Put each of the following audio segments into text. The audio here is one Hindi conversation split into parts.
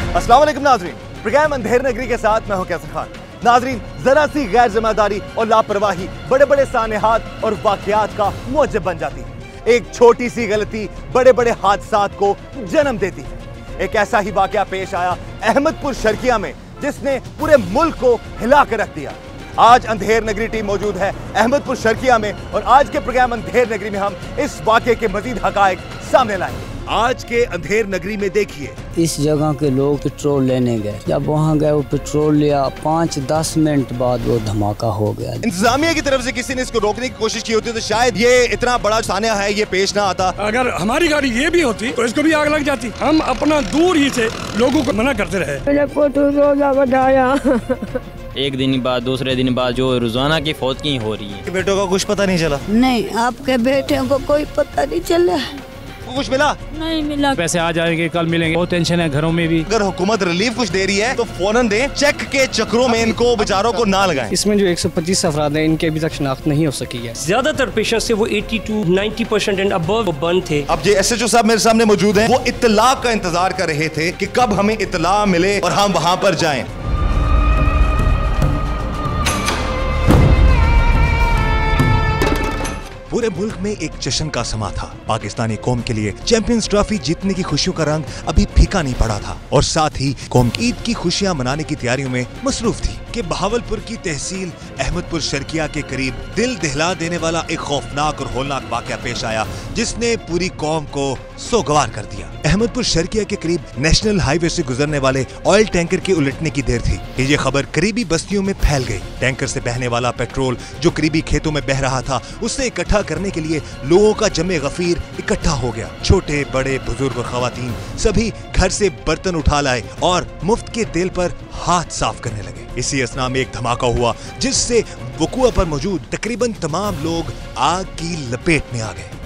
अस्सलाम वालेकुम नाज़रीन, प्रोग्राम अंधेर नगरी के साथ मैं हूं कैसर खान। नाज़रीन, जरा सी गैर जिम्मेदारी और लापरवाही बड़े बड़े सानेहात और वाकयात का मौजब बन जाती है। एक छोटी सी गलती बड़े बड़े हादसात को जन्म देती है। एक ऐसा ही वाकया पेश आया अहमदपुर शर्किया में, जिसने पूरे मुल्क को हिला कर रख दिया। आज अंधेर नगरी टीम मौजूद है अहमदपुर शर्किया में और आज के प्रोग्राम अंधेर नगरी में हम इस वाकये के मजीद हकायक सामने लाएंगे। आज के अंधेर नगरी में देखिए, इस जगह के लोग पेट्रोल लेने गए, जब वहाँ गए वो पेट्रोल लिया, 5-10 मिनट बाद वो धमाका हो गया। इंतजामिया की तरफ से किसी ने इसको रोकने की कोशिश की होती तो शायद ये इतना बड़ा सान्या है ये पेश ना आता। अगर हमारी गाड़ी ये भी होती तो इसको भी आग लग जाती। हम अपना दूर ही से लोगों को मना करते रहे। एक दिन बाद दूसरे दिन बाद जो रोजाना की फौतगी हो रही है। बेटों का कुछ पता नहीं चला? नहीं, आपके बेटे को कोई पता नहीं चला। कुछ मिला? नहीं मिला। पैसे आ जाएंगे, कल मिलेंगे, बहुत टेंशन है घरों में भी। अगर हुकूमत रिलीफ कुछ दे रही है तो फौरन दे, चेक के चक्रों में इनको बेचारों को ना लगाएं। इसमें जो 125 अफराद हैं इनके अभी तक शिनाख्त नहीं हो सकी है। ज्यादातर पेशेंट से वो 80-90% एंड अबव बंद थे। अब ये SHO साहब मेरे सामने मौजूद हैं, वो इत्तला का इंतजार कर रहे थे कि कब हमें इत्तला मिले और हम वहां पर जाएं। पूरे मुल्क में एक जश्न का समा था। पाकिस्तानी कौम के लिए चैंपियंस ट्रॉफी जीतने की खुशियों का रंग अभी फीका नहीं पड़ा था और साथ ही कौम ईद की खुशियां मनाने की तैयारियों में मसरूफ थी कि बहावलपुर की तहसील अहमदपुर शर्किया के करीब दिल दहला देने वाला एक खौफनाक और होलनाक वाकया पेश आया, जिसने पूरी कौम को सोगवार कर दिया। अहमदपुर शर्किया के करीब नेशनल हाईवे से गुजरने वाले ऑयल टैंकर के उलटने की देर थी कि ये खबर करीबी बस्तियों में फैल गई। टैंकर से बहने वाला पेट्रोल जो करीबी खेतों में बह रहा था, उसे इकट्ठा करने के लिए लोगों का जमे गफीर इकट्ठा हो गया। छोटे बड़े बुजुर्ग और खवातीन सभी घर से बर्तन उठा लाए और मुफ्त के तेल पर हाथ साफ करने लगे। इसी असना में एक धमाका हुआ जिससे वकुआ पर मौजूद तकरीबन तमाम लोग आग की लपेट में आ गए।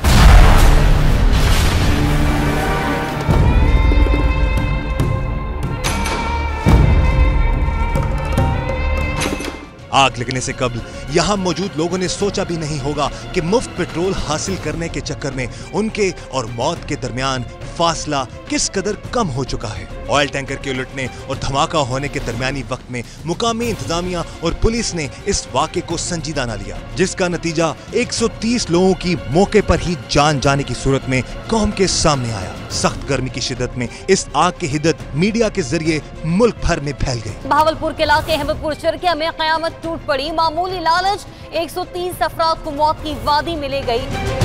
आग लगने से कबल यहाँ मौजूद लोगों ने सोचा भी नहीं होगा कि मुफ्त पेट्रोल हासिल करने के चक्कर में उनके और मौत के दरमियान फासला किस कदर कम हो चुका है। ऑयल टैंकर के उलटने और धमाका होने के दरमियानी वक्त में मुकामी इंतजामिया और पुलिस ने इस वाक़े को संजीदा न लिया, जिसका नतीजा 130 लोगों की मौके पर ही जान जाने की सूरत में कौम के सामने आया। सख्त गर्मी की शिद्दत में इस आग की हिद्दत मीडिया के जरिए मुल्क भर में फैल गई। बहावलपुर के इलाके अहमदपुर शर्किया में क़यामत टूट पड़ी। मामूली लालच 130 अफराद को मौत की वादी में ले गई।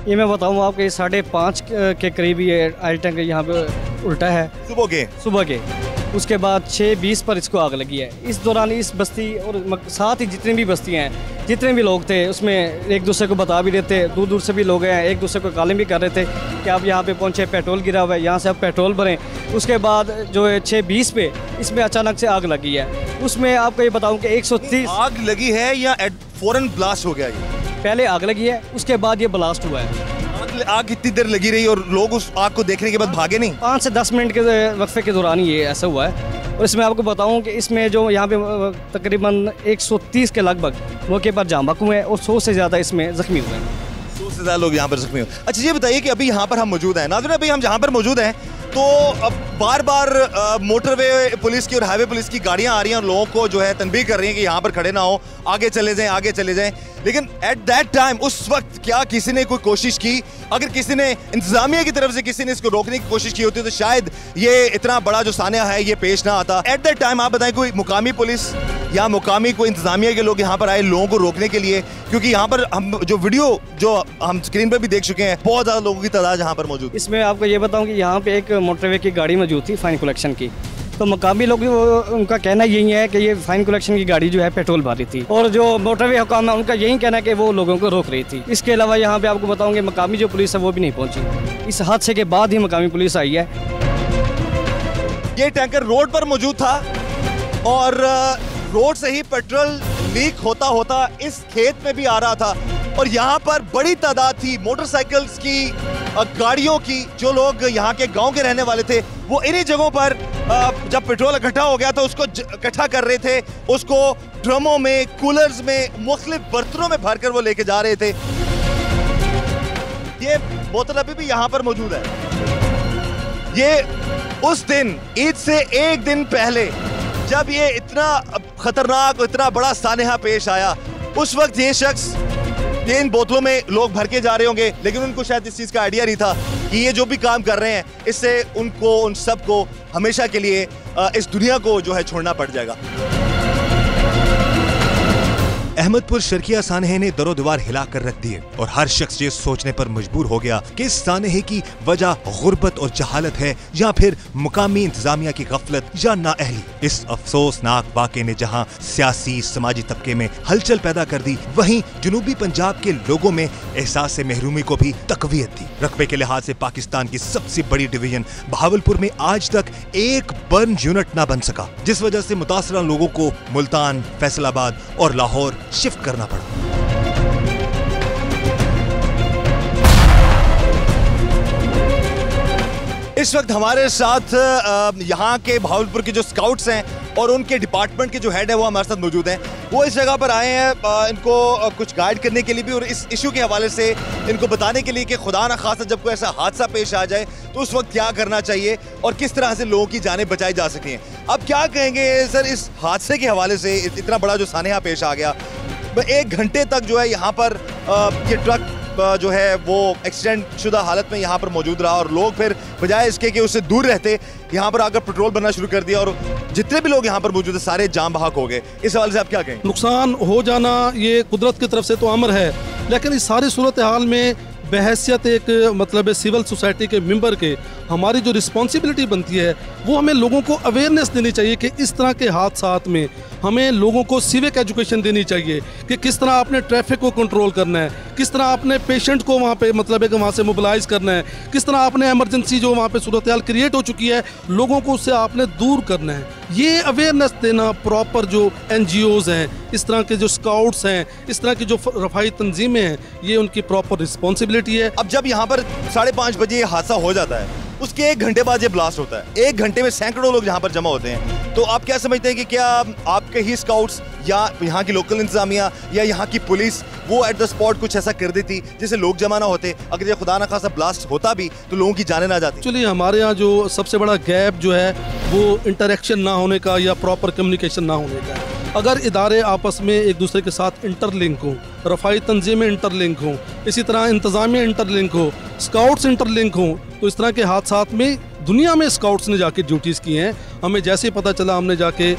ये मैं बताऊँ आपको, 5:30 के करीब ये ऑयल टैंकर यहाँ पे उल्टा है सुबह के। उसके बाद 6:20 पर इसको आग लगी है। इस दौरान इस बस्ती और साथ ही जितनी भी बस्तियाँ हैं, जितने भी लोग थे, उसमें एक दूसरे को बता भी रहे थे। दूर दूर से भी लोग हैं, एक दूसरे को कॉलिंग भी कर रहे थे कि आप यहाँ पे पहुँचे, पेट्रोल गिरा हुआ है, यहाँ से आप पेट्रोल भरें। उसके बाद जो है 6:20 पे इसमें अचानक से आग लगी है। उसमें आपको ये बताऊँ कि 130 आग लगी है या फौरन ब्लास्ट हो गया? ये पहले आग लगी है, उसके बाद ये ब्लास्ट हुआ है। आग कितनी देर लगी रही और लोग उस आग को देखने के बाद भागे नहीं? 5 से 10 मिनट के वक्फे के दौरान ये ऐसा हुआ है। और इसमें आपको बताऊं कि इसमें जो यहाँ पे तकरीबन 130 के लगभग मौके पर जाम बक हुए हैं और 100 से ज़्यादा इसमें जख्मी हुए हैं। 100 से ज़्यादा लोग यहाँ पर जख्मी हुए। अच्छा, ये बताइए कि अभी यहाँ पर हम मौजूद हैं, नाज़रीन अभी हम जहाँ पर मौजूद हैं तो अब बार बार मोटरवे पुलिस की और हाईवे पुलिस की गाड़ियां आ रही हैं और लोगों को जो है तनबीह कर रही हैं कि यहाँ पर खड़े ना हो, आगे चले जाएं, आगे चले जाएं। लेकिन एट दैट टाइम, उस वक्त क्या किसी ने कोई कोशिश की? अगर किसी ने इंतजामिया की तरफ से किसी ने इसको रोकने की कोशिश की होती तो शायद ये इतना बड़ा जो सान्या है ये पेश ना आता। एट दैट टाइम आप बताएं, कोई मुकामी पुलिस या मुकामी कोई इंतजामिया के लोग यहाँ पर आए लोगों को रोकने के लिए? क्योंकि यहाँ पर हम जो वीडियो जो हम स्क्रीन पर भी देख चुके हैं, बहुत ज्यादा लोगों की तादाद यहाँ पर मौजूद। इसमें आपको ये बताऊँ कि यहाँ पे एक मोटरवे की गाड़ी मौजूद थी फाइन कलेक्शन की। तो मकामी लोग उनका कहना यही है कि ये फाइन कलेक्शन की गाड़ी जो है पेट्रोल भर रही थी और जो मोटरवे हुकाम है उनका यही कहना है कि वो लोगों को रोक रही थी। इसके अलावा यहाँ पे आपको बताऊंगे मकामी जो पुलिस है वो भी नहीं पहुंची। इस हादसे के बाद ही मकामी पुलिस आई है। ये टैंकर रोड पर मौजूद था और रोड से ही पेट्रोल लीक होता होता इस खेत में भी आ रहा था। और यहाँ पर बड़ी तादाद थी मोटरसाइकिल्स की, गाड़ियों की। जो लोग यहाँ के गांव के रहने वाले थे वो इन्हीं जगहों पर जब पेट्रोल इकट्ठा हो गया तो उसको इकट्ठा कर रहे थे, उसको ड्रमों में, कूलर्स में, मुख्तलिफ बर्तनों में भरकर वो लेके जा रहे थे। ये बोतल अभी भी यहाँ पर मौजूद है। ये उस दिन, ईद से एक दिन पहले, जब ये इतना खतरनाक और इतना बड़ा सानेहा पेश आया, उस वक्त ये शख्स इन बोतलों में लोग भर के जा रहे होंगे, लेकिन उनको शायद इस चीज का आइडिया नहीं था कि ये जो भी काम कर रहे हैं इससे उनको, उन सबको हमेशा के लिए इस दुनिया को जो है छोड़ना पड़ जाएगा। अहमदपुर शर्किया सानहे ने दरो दीवार हिला कर रख दिए और हर शख्स ये सोचने पर मजबूर हो गया कि इस सानहे की वजह गुर्बत और जहालत है या फिर मुकामी इंतजामिया की गफलत या नाअहली। इस अफसोसनाक वाक़े ने जहां सियासी समाजी तबके में हलचल पैदा कर दी, वहीं जनूबी पंजाब के लोगों में एहसास महरूमी को भी तकवीयत दी। रकबे के लिहाज से पाकिस्तान की सबसे बड़ी डिवीजन बहावलपुर में आज तक एक बर्न यूनिट न बन सका, जिस वजह से मुतासरा लोगों को मुल्तान, फैसलाबाद और लाहौर शिफ्ट करना पड़ा। इस वक्त हमारे साथ यहाँ के बहावलपुर के जो स्काउट्स हैं और उनके डिपार्टमेंट के जो हेड है वो हमारे साथ मौजूद हैं। वो इस जगह पर आए हैं इनको कुछ गाइड करने के लिए भी और इस इशू के हवाले से इनको बताने के लिए कि खुदा न खासा जब कोई ऐसा हादसा पेश आ जाए तो उस वक्त क्या करना चाहिए और किस तरह से लोगों की जानें बचाई जा सकें। अब क्या कहेंगे सर इस हादसे के हवाले से, इतना बड़ा जो सानेहा पेश आ गया? 1 घंटे तक जो है यहाँ पर ये ट्रक जो है वो एक्सीडेंट शुदा हालत में यहाँ पर मौजूद रहा और लोग फिर बजाय इसके कि उससे दूर रहते यहाँ पर आकर पेट्रोल भरना शुरू कर दिया और जितने भी लोग यहाँ पर मौजूद है सारे जाम बहक हो गए। इस हवाले से आप क्या कहें? नुकसान हो जाना ये कुदरत की तरफ से तो अमर है, लेकिन इस सारी सूरत हाल में बहैसियत एक मतलब सिविल सोसाइटी के मेंबर के हमारी जो रिस्पॉन्सिबिलिटी बनती है वो हमें लोगों को अवेयरनेस देनी चाहिए कि इस तरह के हादसात में हमें लोगों को सिविक एजुकेशन देनी चाहिए कि किस तरह आपने ट्रैफिक को कंट्रोल करना है, किस तरह आपने पेशेंट को वहाँ पे मतलब है कि वहाँ से मोबिलाइज करना है, किस तरह आपने इमरजेंसी जो वहाँ पे सूरत हाल क्रिएट हो चुकी है लोगों को उससे आपने दूर करना है। ये अवेयरनेस देना प्रॉपर जो NGOs हैं, इस तरह के जो स्काउट्स हैं, इस तरह की जो रफाई तंजीमें हैं, ये उनकी प्रॉपर रिस्पॉन्सिबिलिटी है। अब जब यहाँ पर 5:30 बजे हादसा हो जाता है उसके 1 घंटे बाद ये ब्लास्ट होता है, 1 घंटे में सैकड़ों लोग यहाँ पर जमा होते हैं, तो आप क्या समझते हैं कि क्या आपके ही स्काउट्स या यहाँ की लोकल इंतजामिया या यहाँ की पुलिस वो एट द स्पॉट कुछ ऐसा कर देती जिससे लोग जमा ना होते? अगर ये खुदा ना खासा ब्लास्ट होता भी तो लोगों की जाने ना जाती। एक्चुअली हमारे यहाँ जो सबसे बड़ा गैप जो है वो इंटरेक्शन ना होने का या प्रॉपर कम्युनिकेशन ना होने का है। अगर इदारे आपस में एक दूसरे के साथ इंटरलिंक हो, रफाई तंजीमें इंटरलिंक हो, इसी तरह इंतजामिया इंटरलिंक हो, स्काउट्स इंटरलिंक हो, तो इस तरह के हादसात में दुनिया में स्काउट्स ने जाके ड्यूटीज़ की हैं। हमें जैसे ही पता चला हमने जाके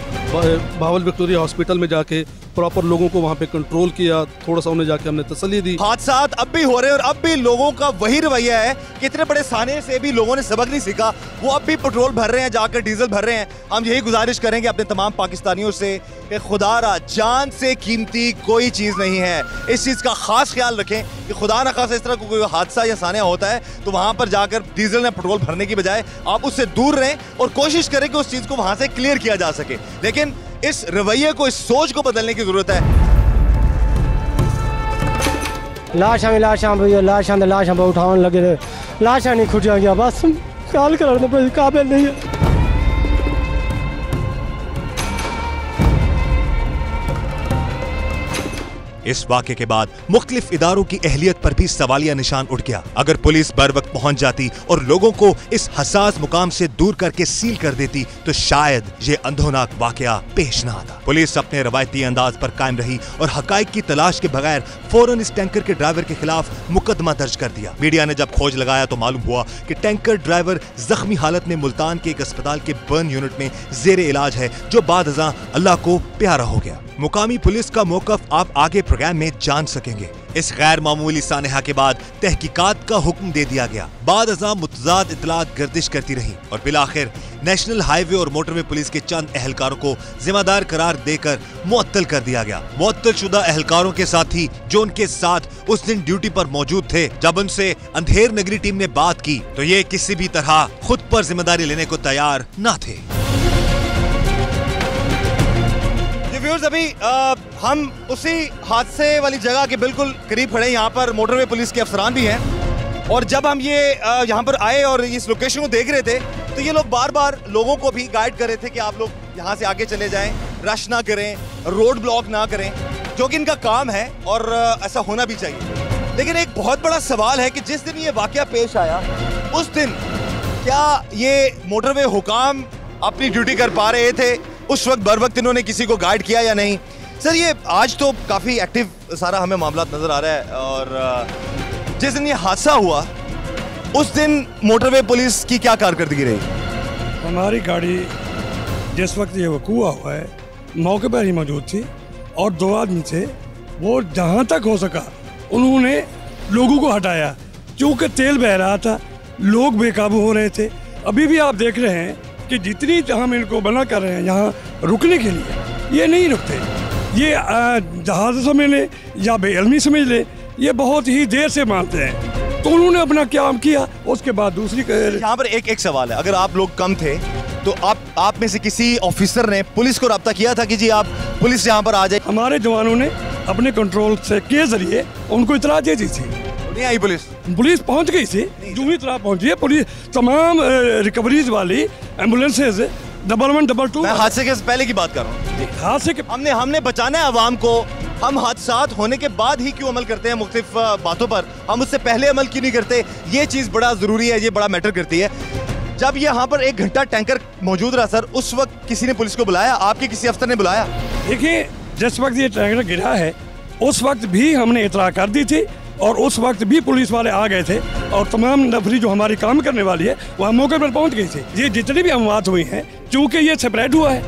भावल विक्टोरिया हॉस्पिटल में जाके प्रॉपर लोगों को वहाँ पे कंट्रोल किया, थोड़ा सा उन्हें जाके हमने तसल्ली दी। हादसात अब भी हो रहे हैं और अब भी लोगों का वही रवैया है कि इतने बड़े साने से भी लोगों ने सबक नहीं सीखा, वो अब भी पेट्रोल भर रहे हैं, जाकर डीजल भर रहे हैं। हम यही गुजारिश करेंगे अपने तमाम पाकिस्तानियों से कि खुदारा जान से कीमती कोई चीज़ नहीं है, इस चीज़ का खास ख्याल रखें कि खुदा न खासा इस तरह कोई हादसा या सानिया होता है तो वहाँ पर जाकर डीजल या पेट्रोल भरने की बजाय आप उससे दूर रहें और कोशिश करें कि उस चीज़ को वहाँ से क्लियर किया जा सके। लेकिन इस रवैये को, इस सोच को बदलने की जरूरत है। लाशां उठाने लगे, लाशां नहीं खुटिया गया, बस ख्याल करने काबिल नहीं है। इस वाक़े के बाद मुख्तलिफ इदारों की अहलियत पर भी सवालिया निशान उठ गया। अगर पुलिस बर वक्त पहुंच जाती और लोगों को इस हसास मुकाम से दूर करके सील कर देती तो शायद ये अंधोनाक वाकया पेश न आता। पुलिस अपने रवायती अंदाज पर कायम रही और हकाइक की तलाश के बगैर फौरन इस टैंकर के ड्राइवर के खिलाफ मुकदमा दर्ज कर दिया। मीडिया ने जब खोज लगाया तो मालूम हुआ कि टैंकर ड्राइवर जख्मी हालत में मुल्तान के एक अस्पताल के बर्न यूनिट में जेरे इलाज है, जो बाद अज़ां अल्लाह को प्यारा हो गया। मुकामी पुलिस का मौक़िफ़ आप आगे प्रोग्राम में जान सकेंगे। इस गैर मामूली सानेहा के बाद तहकीकात का हुक्म दे दिया गया। बाद अज़ां मुतज़ाद इतलात गर्दिश करती रही और बिलाखिर नेशनल हाईवे और मोटरवे पुलिस के चंद एहलकारों को जिम्मेदार करार देकर मुअत्तल कर दिया गया। मुअत्तल शुदा एहलकारों के साथी जो उनके साथ उस दिन ड्यूटी पर मौजूद थे, जब उनसे अंधेर नगरी टीम ने बात की तो ये किसी भी तरह खुद पर जिम्मेदारी लेने को तैयार न थे। व्यूअर्स, अभी हम उसी हादसे वाली जगह के बिल्कुल करीब खड़े हैं। यहाँ पर मोटरवे पुलिस के अफसरान भी हैं और जब हम ये यहाँ पर आए और इस लोकेशन को देख रहे थे तो ये लोग बार बार लोगों को भी गाइड कर रहे थे कि आप लोग यहाँ से आगे चले जाएं, रश ना करें, रोड ब्लॉक ना करें, जो कि इनका काम है और ऐसा होना भी चाहिए। लेकिन एक बहुत बड़ा सवाल है कि जिस दिन ये वाकया पेश आया उस दिन क्या ये मोटरवे हुकाम अपनी ड्यूटी कर पा रहे थे? उस वक्त बर वक्त इन्होंने किसी को गाइड किया या नहीं? सर, ये आज तो काफ़ी एक्टिव सारा हमें मामला नज़र आ रहा है और जिस दिन ये हादसा हुआ उस दिन मोटरवे पुलिस की क्या कारकर्दगी रही? हमारी गाड़ी जिस वक्त ये वकूआ हुआ है मौके पर ही मौजूद थी और 2 आदमी थे, वो जहाँ तक हो सका उन्होंने लोगों को हटाया क्योंकि तेल बह रहा था, लोग बेकाबू हो रहे थे। अभी भी आप देख रहे हैं कि जितनी हम इनको मना कर रहे हैं यहाँ रुकने के लिए, ये नहीं रुकते। ये जहाज़ समझ ले या बेइल्मी समझ ले, ये बहुत ही देर से मानते हैं। तो उन्होंने अपना काम किया, उसके बाद दूसरी यहाँ पर एक सवाल है, अगर आप लोग कम थे तो आप में से किसी ऑफिसर ने पुलिस को रब्ता किया था कि जी आप पुलिस यहाँ पर आ जाए? हमारे जवानों ने अपने कंट्रोल से के जरिए उनको इतला दे दी थी। नहीं आई पुलिस पहुँच गई थी, जो ही इतला पहुँची है पुलिस, तमाम रिकवरीज वाली एम्बुलेंसेज 111 222। मैं हादसे के पहले की बात कर रहा हूँ। हादसे के हमने बचाना है आवाम को। हम हादसात होने के बाद ही क्यों अमल करते हैं मुख्तलिफ बातों पर, हम उससे पहले अमल क्यों नहीं करते? ये चीज़ बड़ा ज़रूरी है, ये बड़ा मैटर करती है। जब यहाँ पर 1 घंटा टैंकर मौजूद रहा सर, उस वक्त किसी ने पुलिस को बुलाया? आपके किसी अफसर ने बुलाया? देखिए, जिस वक्त ये टैंकर गिरा है उस वक्त भी हमने इतला कर दी थी और उस वक्त भी पुलिस वाले आ गए थे और तमाम नफरी जो हमारी काम करने वाली है वह मौके पर पहुँच गई थी। ये जितनी भी अमवात हुई हैं, क्योंकि ये स्प्रेड हुआ है,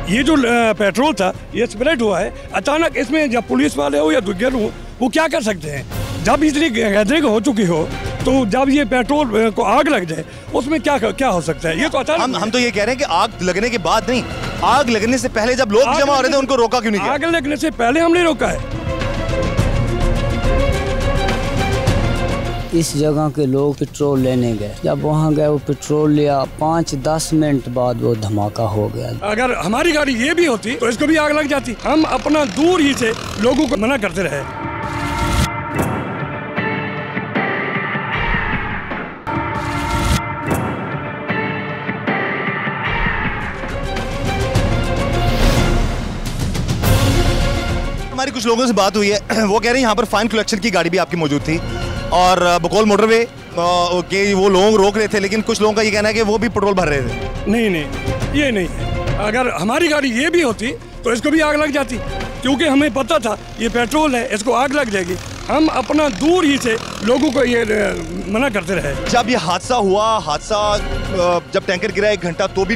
ये जो पेट्रोल था ये स्प्रेड हुआ है अचानक। इसमें जब पुलिस वाले हो या दुर्गल हो, वो क्या कर सकते हैं? जब इतनी गैदरिंग हो चुकी हो तो जब ये पेट्रोल को आग लग जाए उसमें क्या हो सकता है? ये तो अचानक हम तो ये कह रहे हैं कि आग लगने के बाद नहीं, आग लगने से पहले जब लोग जमा हो रहे थे उनको रोका क्यों नहीं किया? आग लगने से पहले हमने रोका है। इस जगह के लोग पेट्रोल लेने गए, जब वहाँ गए वो पेट्रोल लिया, 5-10 मिनट बाद वो धमाका हो गया। अगर हमारी गाड़ी ये भी होती तो इसको भी आग लग जाती। हम अपना दूर ही से लोगों को मना करते रहे। हमारी कुछ लोगों से बात हुई है, वो कह रहे हैं यहाँ पर फाइन कलेक्शन की गाड़ी भी आपकी मौजूद थी और बकौल मोटरवे के वो लोग रोक रहे थे, लेकिन कुछ लोगों का ये कहना है कि वो भी पेट्रोल भर रहे थे। नहीं, ये नहीं है। अगर हमारी गाड़ी ये भी होती तो इसको भी आग लग जाती, क्योंकि हमें पता था ये पेट्रोल है, इसको आग लग जाएगी। हम अपना दूर ही से लोगों को ये मना करते रहे। जब ये हादसा हुआ, जब टैंकर गिरा 1 घंटा तो भी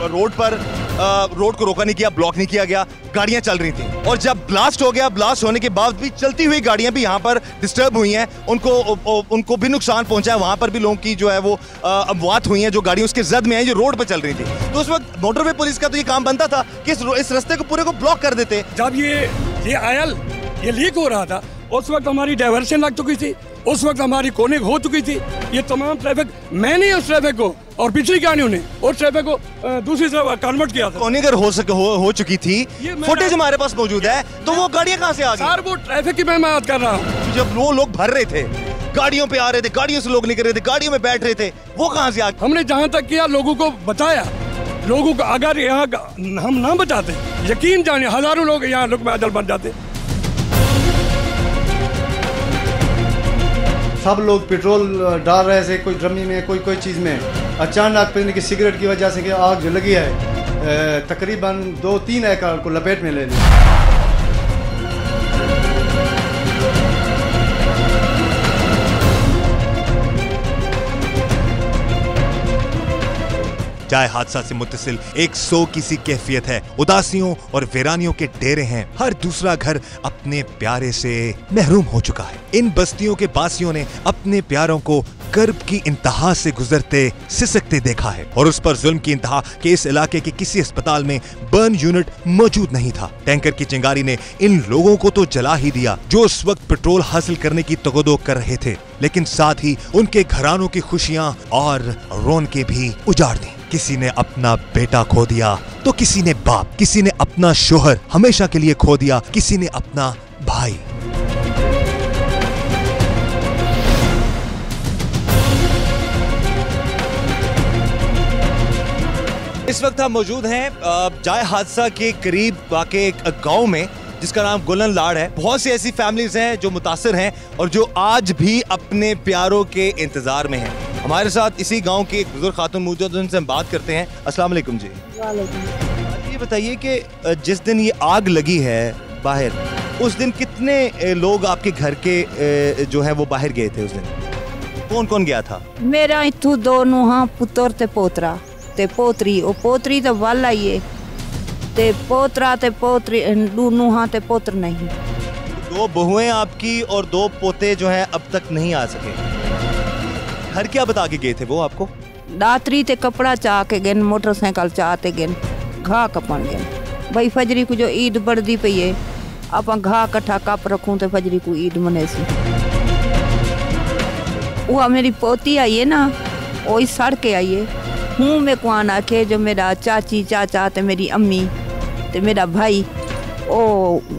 रोड को रोका नहीं किया, ब्लॉक नहीं किया गया, गाड़ियां चल रही थी। और जब ब्लास्ट हो गया, ब्लास्ट होने के बाद भी चलती हुई गाड़ियां भी यहाँ पर डिस्टर्ब हुई हैं, उनको भी नुकसान पहुंचा है। वहाँ पर भी लोगों की जो है वो अमवात हुई हैं, जो गाड़ियां उसके जद में है, जो रोड पर चल रही थी। तो उस वक्त मोटरवे पुलिस का तो ये काम बनता था कि इस रास्ते को पूरे को ब्लॉक कर देते। जब ये आयल ये लीक हो रहा था उस वक्त हमारी डाइवर्शन लग चुकी थी, उस वक्त हमारी कोनिंग हो चुकी थी। ये तमाम ट्रैफिक मैंने उस ट्रैफिक को और पिछली गाड़ियों ने उस ट्रैफिक को दूसरी तरफ कन्वर्ट किया था। कोनिंग हो चुकी थी, फुटेज हमारे पास मौजूद है, तो वो गाड़ियां कहाँ से आ गई? सर, वो ट्रैफिक की मैं बात कर रहा हूँ। जब वो लोग भर रहे थे, गाड़ियों पे आ रहे थे, गाड़ियों से लोग निकल रहे थे, गाड़ियों में बैठ रहे थे, वो कहाँ से आ गए? हमने जहाँ तक किया लोगों को बताया। लोगों को अगर यहाँ हम ना बचाते, यकीन जानिए हजारों लोग यहाँ लोग पैदल बन जाते। सब लोग पेट्रोल डाल रहे थे, कोई ड्रमी में, कोई चीज़ में। अचानक पता कि सिगरेट की वजह से कि आग जो लगी है, तकरीबन 2-3 एकड़ को लपेट में ले लिया। चाहे हादसा से मुत्तसिल 100 की सी कैफियत है, उदासियों और वीरानियों के डेरे हैं, हर दूसरा घर अपने प्यारे से महरूम हो चुका है। इन बस्तियों के बासियों ने अपने प्यारों को कर्ब की इंतहा से गुजरते सिसकते देखा है और उस पर जुल्म की इंतहा कि इस इलाके के किसी अस्पताल में बर्न यूनिट मौजूद नहीं था। टैंकर की चिंगारी ने इन लोगों को तो जला ही दिया जो उस वक्त पेट्रोल हासिल करने की तगदो कर रहे थे, लेकिन साथ ही उनके घरानों की खुशियां और रौनकें भी उजाड़ दी। किसी ने अपना बेटा खो दिया तो किसी ने बाप, किसी ने अपना शोहर हमेशा के लिए खो दिया, किसी ने अपना भाई। इस वक्त हम मौजूद हैं जाए हादसा के करीब वाक़े एक गांव में जिसका नाम गुलन लाड़ है। बहुत सी ऐसी फैमिलीज हैं जो मुतासिर हैं और जो आज भी अपने प्यारों के इंतजार में हैं। हमारे साथ इसी गांव की एक बुजुर्ग खातून मौजूद है, उनसे हम बात करते हैं। अस्सलाम वालेकुम जी। ये बताइए कि जिस दिन ये आग लगी है बाहर, उस दिन कितने लोग आपके घर के जो है वो बाहर गए थे? उस दिन कौन कौन गया था? मेरा इतू दो नूहां पुत्र ते पोतरा ते पोतरी, ओ पोतरी तो वाला ही है ते पोतरा ते पोतरी, नूहां ते पोत्र नहीं। दो बहुएं आपकी और दो पोते जो हैं अब तक नहीं आ सके। घर क्या बता के गए थे वो आपको? दातरी ते कपड़ा चाह के गए, मोटरसाइकिल चाहते गए, घा कपन गए। भाई फजरी को जो ईद बढ़ती पई है, आप घा कट्ठा कप रखूं तो फजरी को ईद मने सी। वो मेरी पोती आई है ना, वो इस सड़ के आई है। हूँ में कुआन आखे जो मेरा चाची चाचा ते मेरी अम्मी ते मेरा भाई ओ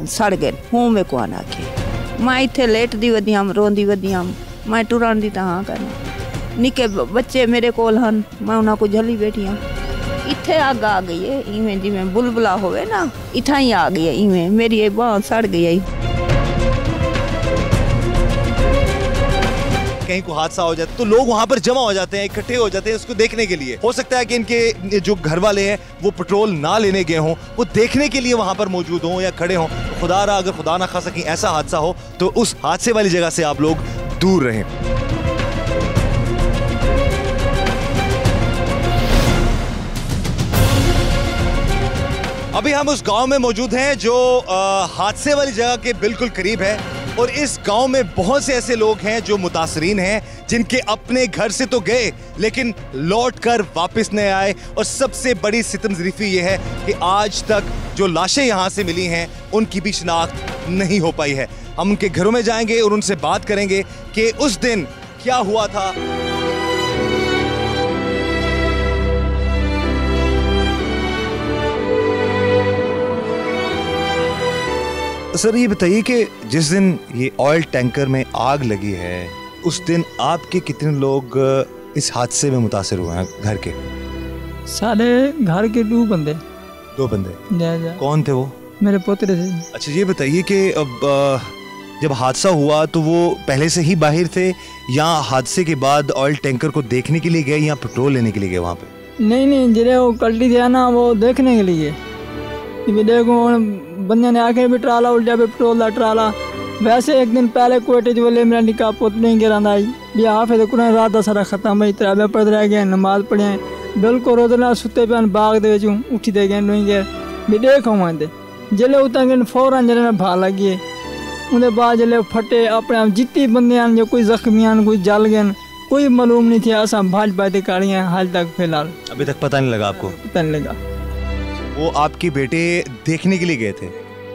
सड़ गए। हूँ में कुआन आखे मैं इत्थे लेट दी वधियां, रोंदी वधियां, मैं टुरन दी तां करना। निके बच्चे मेरे कोल हन, मैं उन्हां को झली बैठी हाँ। इत्थे आग आ गई है, इवें जिवें बुलबुला होवे ना, इत्था ही आ गई है। इवें मेरी ये बांह सड़ गई है। कहीं को हादसा हो जाता तो लोग वहां पर जमा हो जाते हैं, इकट्ठे हो जाते हैं उसको देखने के लिए। हो सकता है कि इनके जो घर वाले हैं वो पेट्रोल ना लेने गए हों, वो देखने के लिए वहां पर मौजूद हों या खड़े हों। तो खुदा रहा अगर खुदा ना खासा कहीं ऐसा हादसा हो तो उस हादसे वाली जगह से आप लोग दूर रहें। अभी हम उस गांव में मौजूद हैं जो हादसे वाली जगह के बिल्कुल करीब है और इस गांव में बहुत से ऐसे लोग हैं जो मुतासरीन हैं, जिनके अपने घर से तो गए लेकिन लौट कर वापस नहीं आए। और सबसे बड़ी सितम ज़रीफ़ी ये है कि आज तक जो लाशें यहाँ से मिली हैं उनकी भी शिनाख्त नहीं हो पाई है। हम उनके घरों में जाएंगे और उनसे बात करेंगे कि उस दिन क्या हुआ था। सर ये बताइए कि जिस दिन ये ऑयल टैंकर में आग लगी है उस दिन आपके कितने लोग इस हादसे में मुतासिर हुए हैं घर के? सारे घर के दो बंदे। कौन थे वो? मेरे पोते थे। अच्छा ये बताइए कि अब जब हादसा हुआ तो वो पहले से ही बाहर थे या हादसे के बाद ऑयल टैंकर को देखने के लिए गए या पेट्रोल लेने के लिए गए वहाँ पे? नहीं जिन्हें वो कल्टी थे ना वो देखने के लिए। देखो बंदे ने आके भी ट्राला उल्टा पे पेट्रोल का ट्राला। वैसे एक दिन पहले कोटे वाले मेरा निकाह पुत नहीं गिरा आई भी हाफिज़ कुरान रात का सारा खत्म भाई तराबे पढ़ रह गए, नमाज पढ़े बिल्कुल रोजाना सुते पे बाग दे उठी दे गए नहीं गए भी देखो आते जिले उतर गए फौरन जिले भा लगी। उनके बाद जिले फटे अपने आप जितने बंदे हैं जो कोई जख्मी हैं कोई जल गए, कोई मालूम नहीं थी। असा भाजपा अधिकारियाँ हाल तक फिलहाल अभी तक पता नहीं लगा आपको? पता नहीं लगा। वो आपके बेटे देखने के लिए गए थे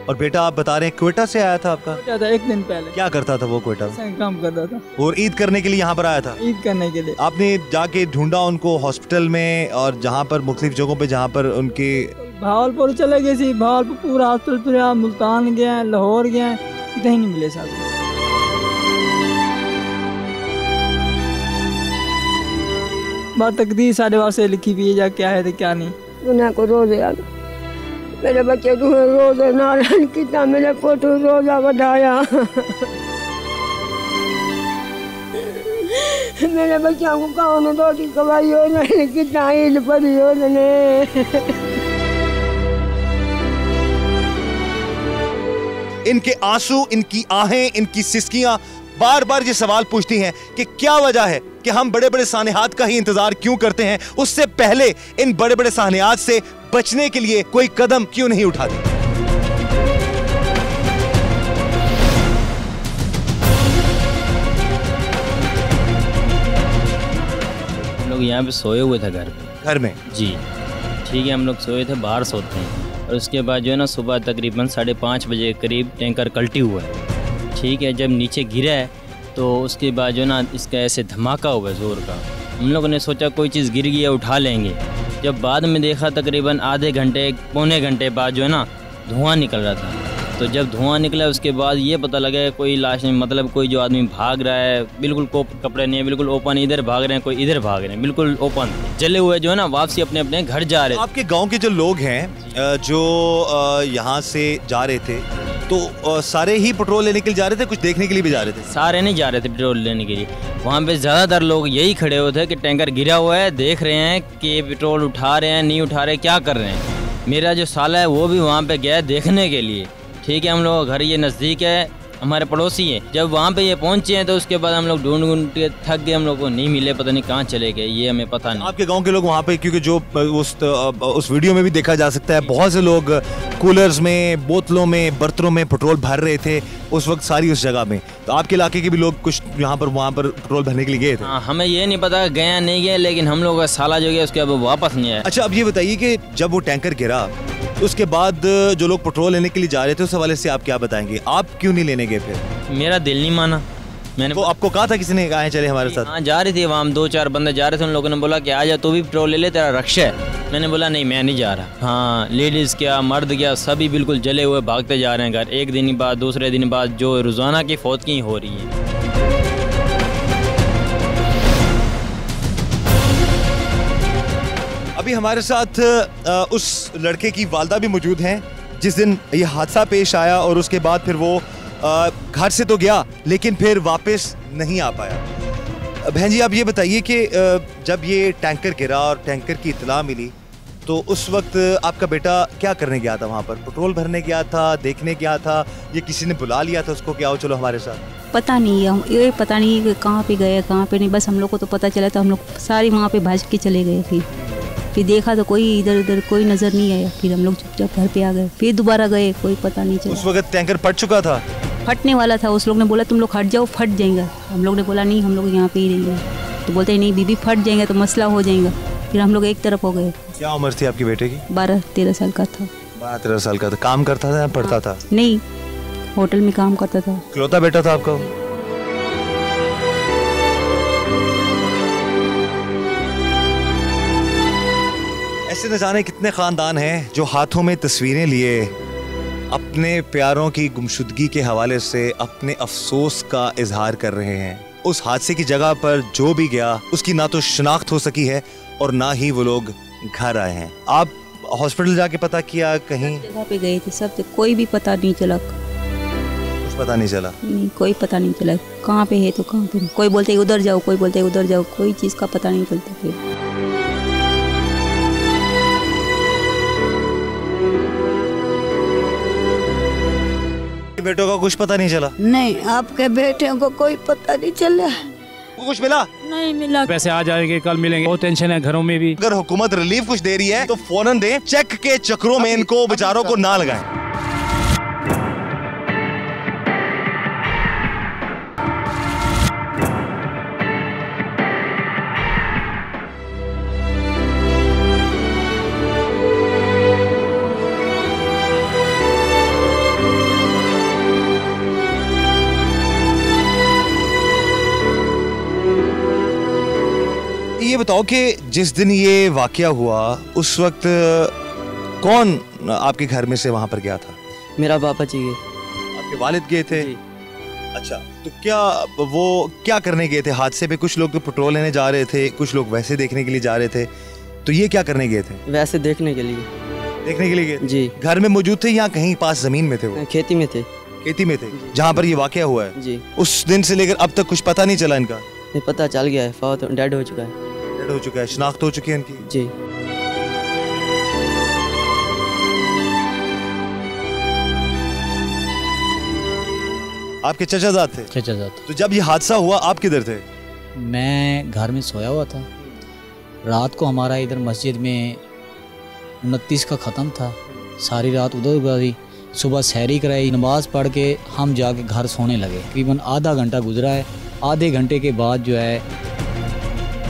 और बेटा आप बता रहे हैं क्वेटा से आया था आपका? क्वेटा था, एक दिन पहले। क्या करता था वो क्वेटा? काम करता था और ईद करने के लिए यहाँ पर आया था? ईद करने के लिए। आपने जाके ढूंढा उनको हॉस्पिटल में और जहाँ पर मुख्तलिफ जगहों पे जहाँ पर उनके? भावलपुर चले गए सी, भावलपुर पूरा हॉस्पिटल फिर मुल्तान गए, लाहौर गए, कहीं नहीं मिले साहब। बात तकदीर साढ़े वास्ते लिखी हुई है जा क्या है तो क्या नहीं। उन्हें को रोजे आ मेरे बच्चे को रोजे नारायण कितना मेरे पोतू रोजा बढ़ाया। मेरे बच्चों को कौन रोटी खवाई हो ने कितना ईद पड़ी हो ने। इनके आंसू, इनकी आहें, इनकी सिसकियां बार बार ये सवाल पूछती हैं कि क्या वजह है कि हम बड़े बड़े सानेहात का ही इंतजार क्यों करते हैं, उससे पहले इन बड़े बड़े सानेहात से बचने के लिए कोई कदम क्यों नहीं उठाते। लोग यहाँ पे सोए हुए थे घर में जी, ठीक है, हम लोग सोए थे, बाहर सोते हैं। और उसके बाद जो है ना सुबह तकरीबन 5:30 बजे के करीब टैंकर कल्टी हुआ है, ठीक है। जब नीचे गिरा है तो उसके बाद जो है ना इसका ऐसे धमाका हुआ ज़ोर का। हम लोगों ने सोचा कोई चीज़ गिर गई है, उठा लेंगे। जब बाद में देखा तकरीबन आधे घंटे पौने घंटे बाद जो है ना धुआं निकल रहा था। तो जब धुआं निकला उसके बाद ये पता लगा कोई लाश नहीं, मतलब कोई जो आदमी भाग रहा है, बिल्कुल कपड़े नहीं है, बिल्कुल ओपन, इधर भाग रहे हैं, कोई इधर भाग रहे हैं, बिल्कुल ओपन जले हुए जो है ना वापसी अपने अपने घर जा रहे हैं। आपके गांव के जो लोग हैं जो यहाँ से जा रहे थे तो सारे ही पेट्रोल लेने के लिए जा रहे थे, कुछ देखने के लिए भी जा रहे थे? सारे नहीं जा रहे थे पेट्रोल लेने के लिए, वहाँ पे ज़्यादातर लोग यही खड़े हुए थे कि टैंकर गिरा हुआ है, देख रहे हैं कि पेट्रोल उठा रहे हैं नहीं उठा रहे, क्या कर रहे हैं। मेरा जो साला है वो भी वहाँ पे गया देखने के लिए, ठीक है। हम लोग घर ये नज़दीक है, हमारे पड़ोसी हैं। जब वहाँ पे ये पहुँचे हैं तो उसके बाद हम लोग ढूंढ के थक गए, हम लोग को नहीं मिले, पता नहीं कहाँ चले गए, ये हमें पता नहीं। आपके गांव के लोग वहाँ पे, क्योंकि जो उस वीडियो में भी देखा जा सकता है, बहुत से लोग कूलर्स में, बोतलों में, बर्तनों में पेट्रोल भर रहे थे उस वक्त सारी उस जगह में। तो आपके इलाके के भी लोग कुछ यहाँ पर वहाँ पर पेट्रोल भरने के लिए गए थे? हाँ, हमें ये नहीं पता गया नहीं गया, लेकिन हम लोग का साला जो गया उसके अब वापस नहीं आया। अच्छा, अब ये बताइए कि जब वो टैंकर गिरा उसके बाद जो लोग पेट्रोल लेने के लिए जा रहे थे उस हवाले से आप क्या बताएंगे? आप क्यों नहीं लेने गए फिर? मेरा दिल नहीं माना। मैंने वो आपको कहा था किसी ने, आए चले हमारे साथ? हाँ, जा रही थी वहाँ, हम 2-4 बंदे जा रहे थे, उन लोगों ने बोला कि आ जा तू भी पेट्रोल ले ले, तेरा रक्षा है। मैंने बोला नहीं, मैं नहीं जा रहा। हाँ, लेडीज़ क्या मर्द क्या सभी बिल्कुल जले हुए भागते जा रहे हैं घर। एक दिन बाद दूसरे दिन बाद जो रोज़ाना की फौतगी हो रही है। अभी हमारे साथ उस लड़के की वालदा भी मौजूद हैं जिस दिन ये हादसा पेश आया और उसके बाद फिर वो घर से तो गया लेकिन फिर वापस नहीं आ पाया। बहन जी, आप ये बताइए कि जब ये टैंकर गिरा और टैंकर की इत्तला मिली तो उस वक्त आपका बेटा क्या करने गया था वहाँ पर? पेट्रोल भरने गया था, देखने गया था, ये किसी ने बुला लिया था उसको कि आओ चलो हमारे साथ? पता नहीं है, ये पता नहीं कि कहाँ पे गए कहाँ पे नहीं, बस हम लोग को तो पता चला था, हम लोग सारी वहाँ पे भाग के चले गए। फिर देखा तो कोई इधर उधर कोई नज़र नहीं आया, फिर हम लोग चुपचाप घर पे आ गए, फिर दोबारा गए, कोई पता नहीं चला। उस वक्त टैंकर फट चुका था? फटने वाला था, उस लोग ने बोला तुम लोग हट जाओ फट जाएगा। हम लोग ने बोला नहीं, हम लोग यहाँ पे ही रहेंगे। तो बोलते नहीं बीबी फट जाएंगे तो मसला हो जाएगा। फिर हम लोग एक तरफ हो गए। क्या उम्र थी आपके बेटे की? 12-13 साल का था। 12-13 साल का था। काम करता था या पढ़ता था? नहीं, होटल में काम करता था। इकलौता बेटा था आपका? ऐसे न जाने कितने खानदान हैं जो हाथों में तस्वीरें लिए अपने प्यारों की गुमशुदगी के हवाले से अपने अफसोस का इजहार कर रहे हैं। उस हादसे की जगह पर जो भी गया उसकी ना तो शिनाख्त हो सकी है और ना ही वो लोग घर आए हैं। आप हॉस्पिटल जाके पता किया कहीं? जगह पे गए थे सब, कोई भी पता नहीं चला। कुछ पता नहीं चला? नहीं, कोई पता नहीं चला कहाँ पे है तो कहाँ पे नहीं। कोई बोलते उधर जाओ, कोई बोलते उधर जाओ, कोई चीज़ का पता नहीं चलता। फिर बेटों का कुछ पता नहीं चला? नहीं, आपके बेटे को कोई पता नहीं चला। कुछ मिला? नहीं मिला। पैसे आ जाएंगे, कल मिलेंगे, बहुत टेंशन है घरों में भी। अगर हुकूमत रिलीफ कुछ दे रही है तो फौरन दे, चेक के चक्रों में इनको बेचारों को ना लगाएं। ये बताओ कि जिस दिन ये वाकया हुआ उस वक्त कौन आपके घर में से वहां पर गया था? मेरा पापा जी गए। आपके वालिद गए थे? अच्छा, तो क्या वो क्या करने गए थे हादसे पे? कुछ लोग तो पेट्रोल लेने जा रहे थे, कुछ लोग वैसे देखने के लिए जा रहे थे, तो ये क्या करने गए थे? वैसे देखने के लिए। देखने के लिए गए जी। घर में मौजूद थे या कहीं पास जमीन में थे? वो खेती में थे। खेती में थे जहाँ पर ये वाकया हुआ है? जी। उस दिन से लेकर अब तक कुछ पता नहीं चला इनका? नहीं, पता चल गया है, फौत डेड हो चुका है। डेड हो चुका है, शिनाख्त हो चुकी है इनकी? जी। आपके चचाजाद थे? चचाजाद। तो जब ये हादसा हुआ आप किधर थे? मैं घर में सोया हुआ था। रात को हमारा इधर मस्जिद में 29 का ख़त्म था, सारी रात उधर गुजारी। सुबह सहरी कराई, नमाज पढ़ के हम जाके घर सोने लगे। तकरीबन आधा घंटा गुजरा है। आधे घंटे के बाद जो है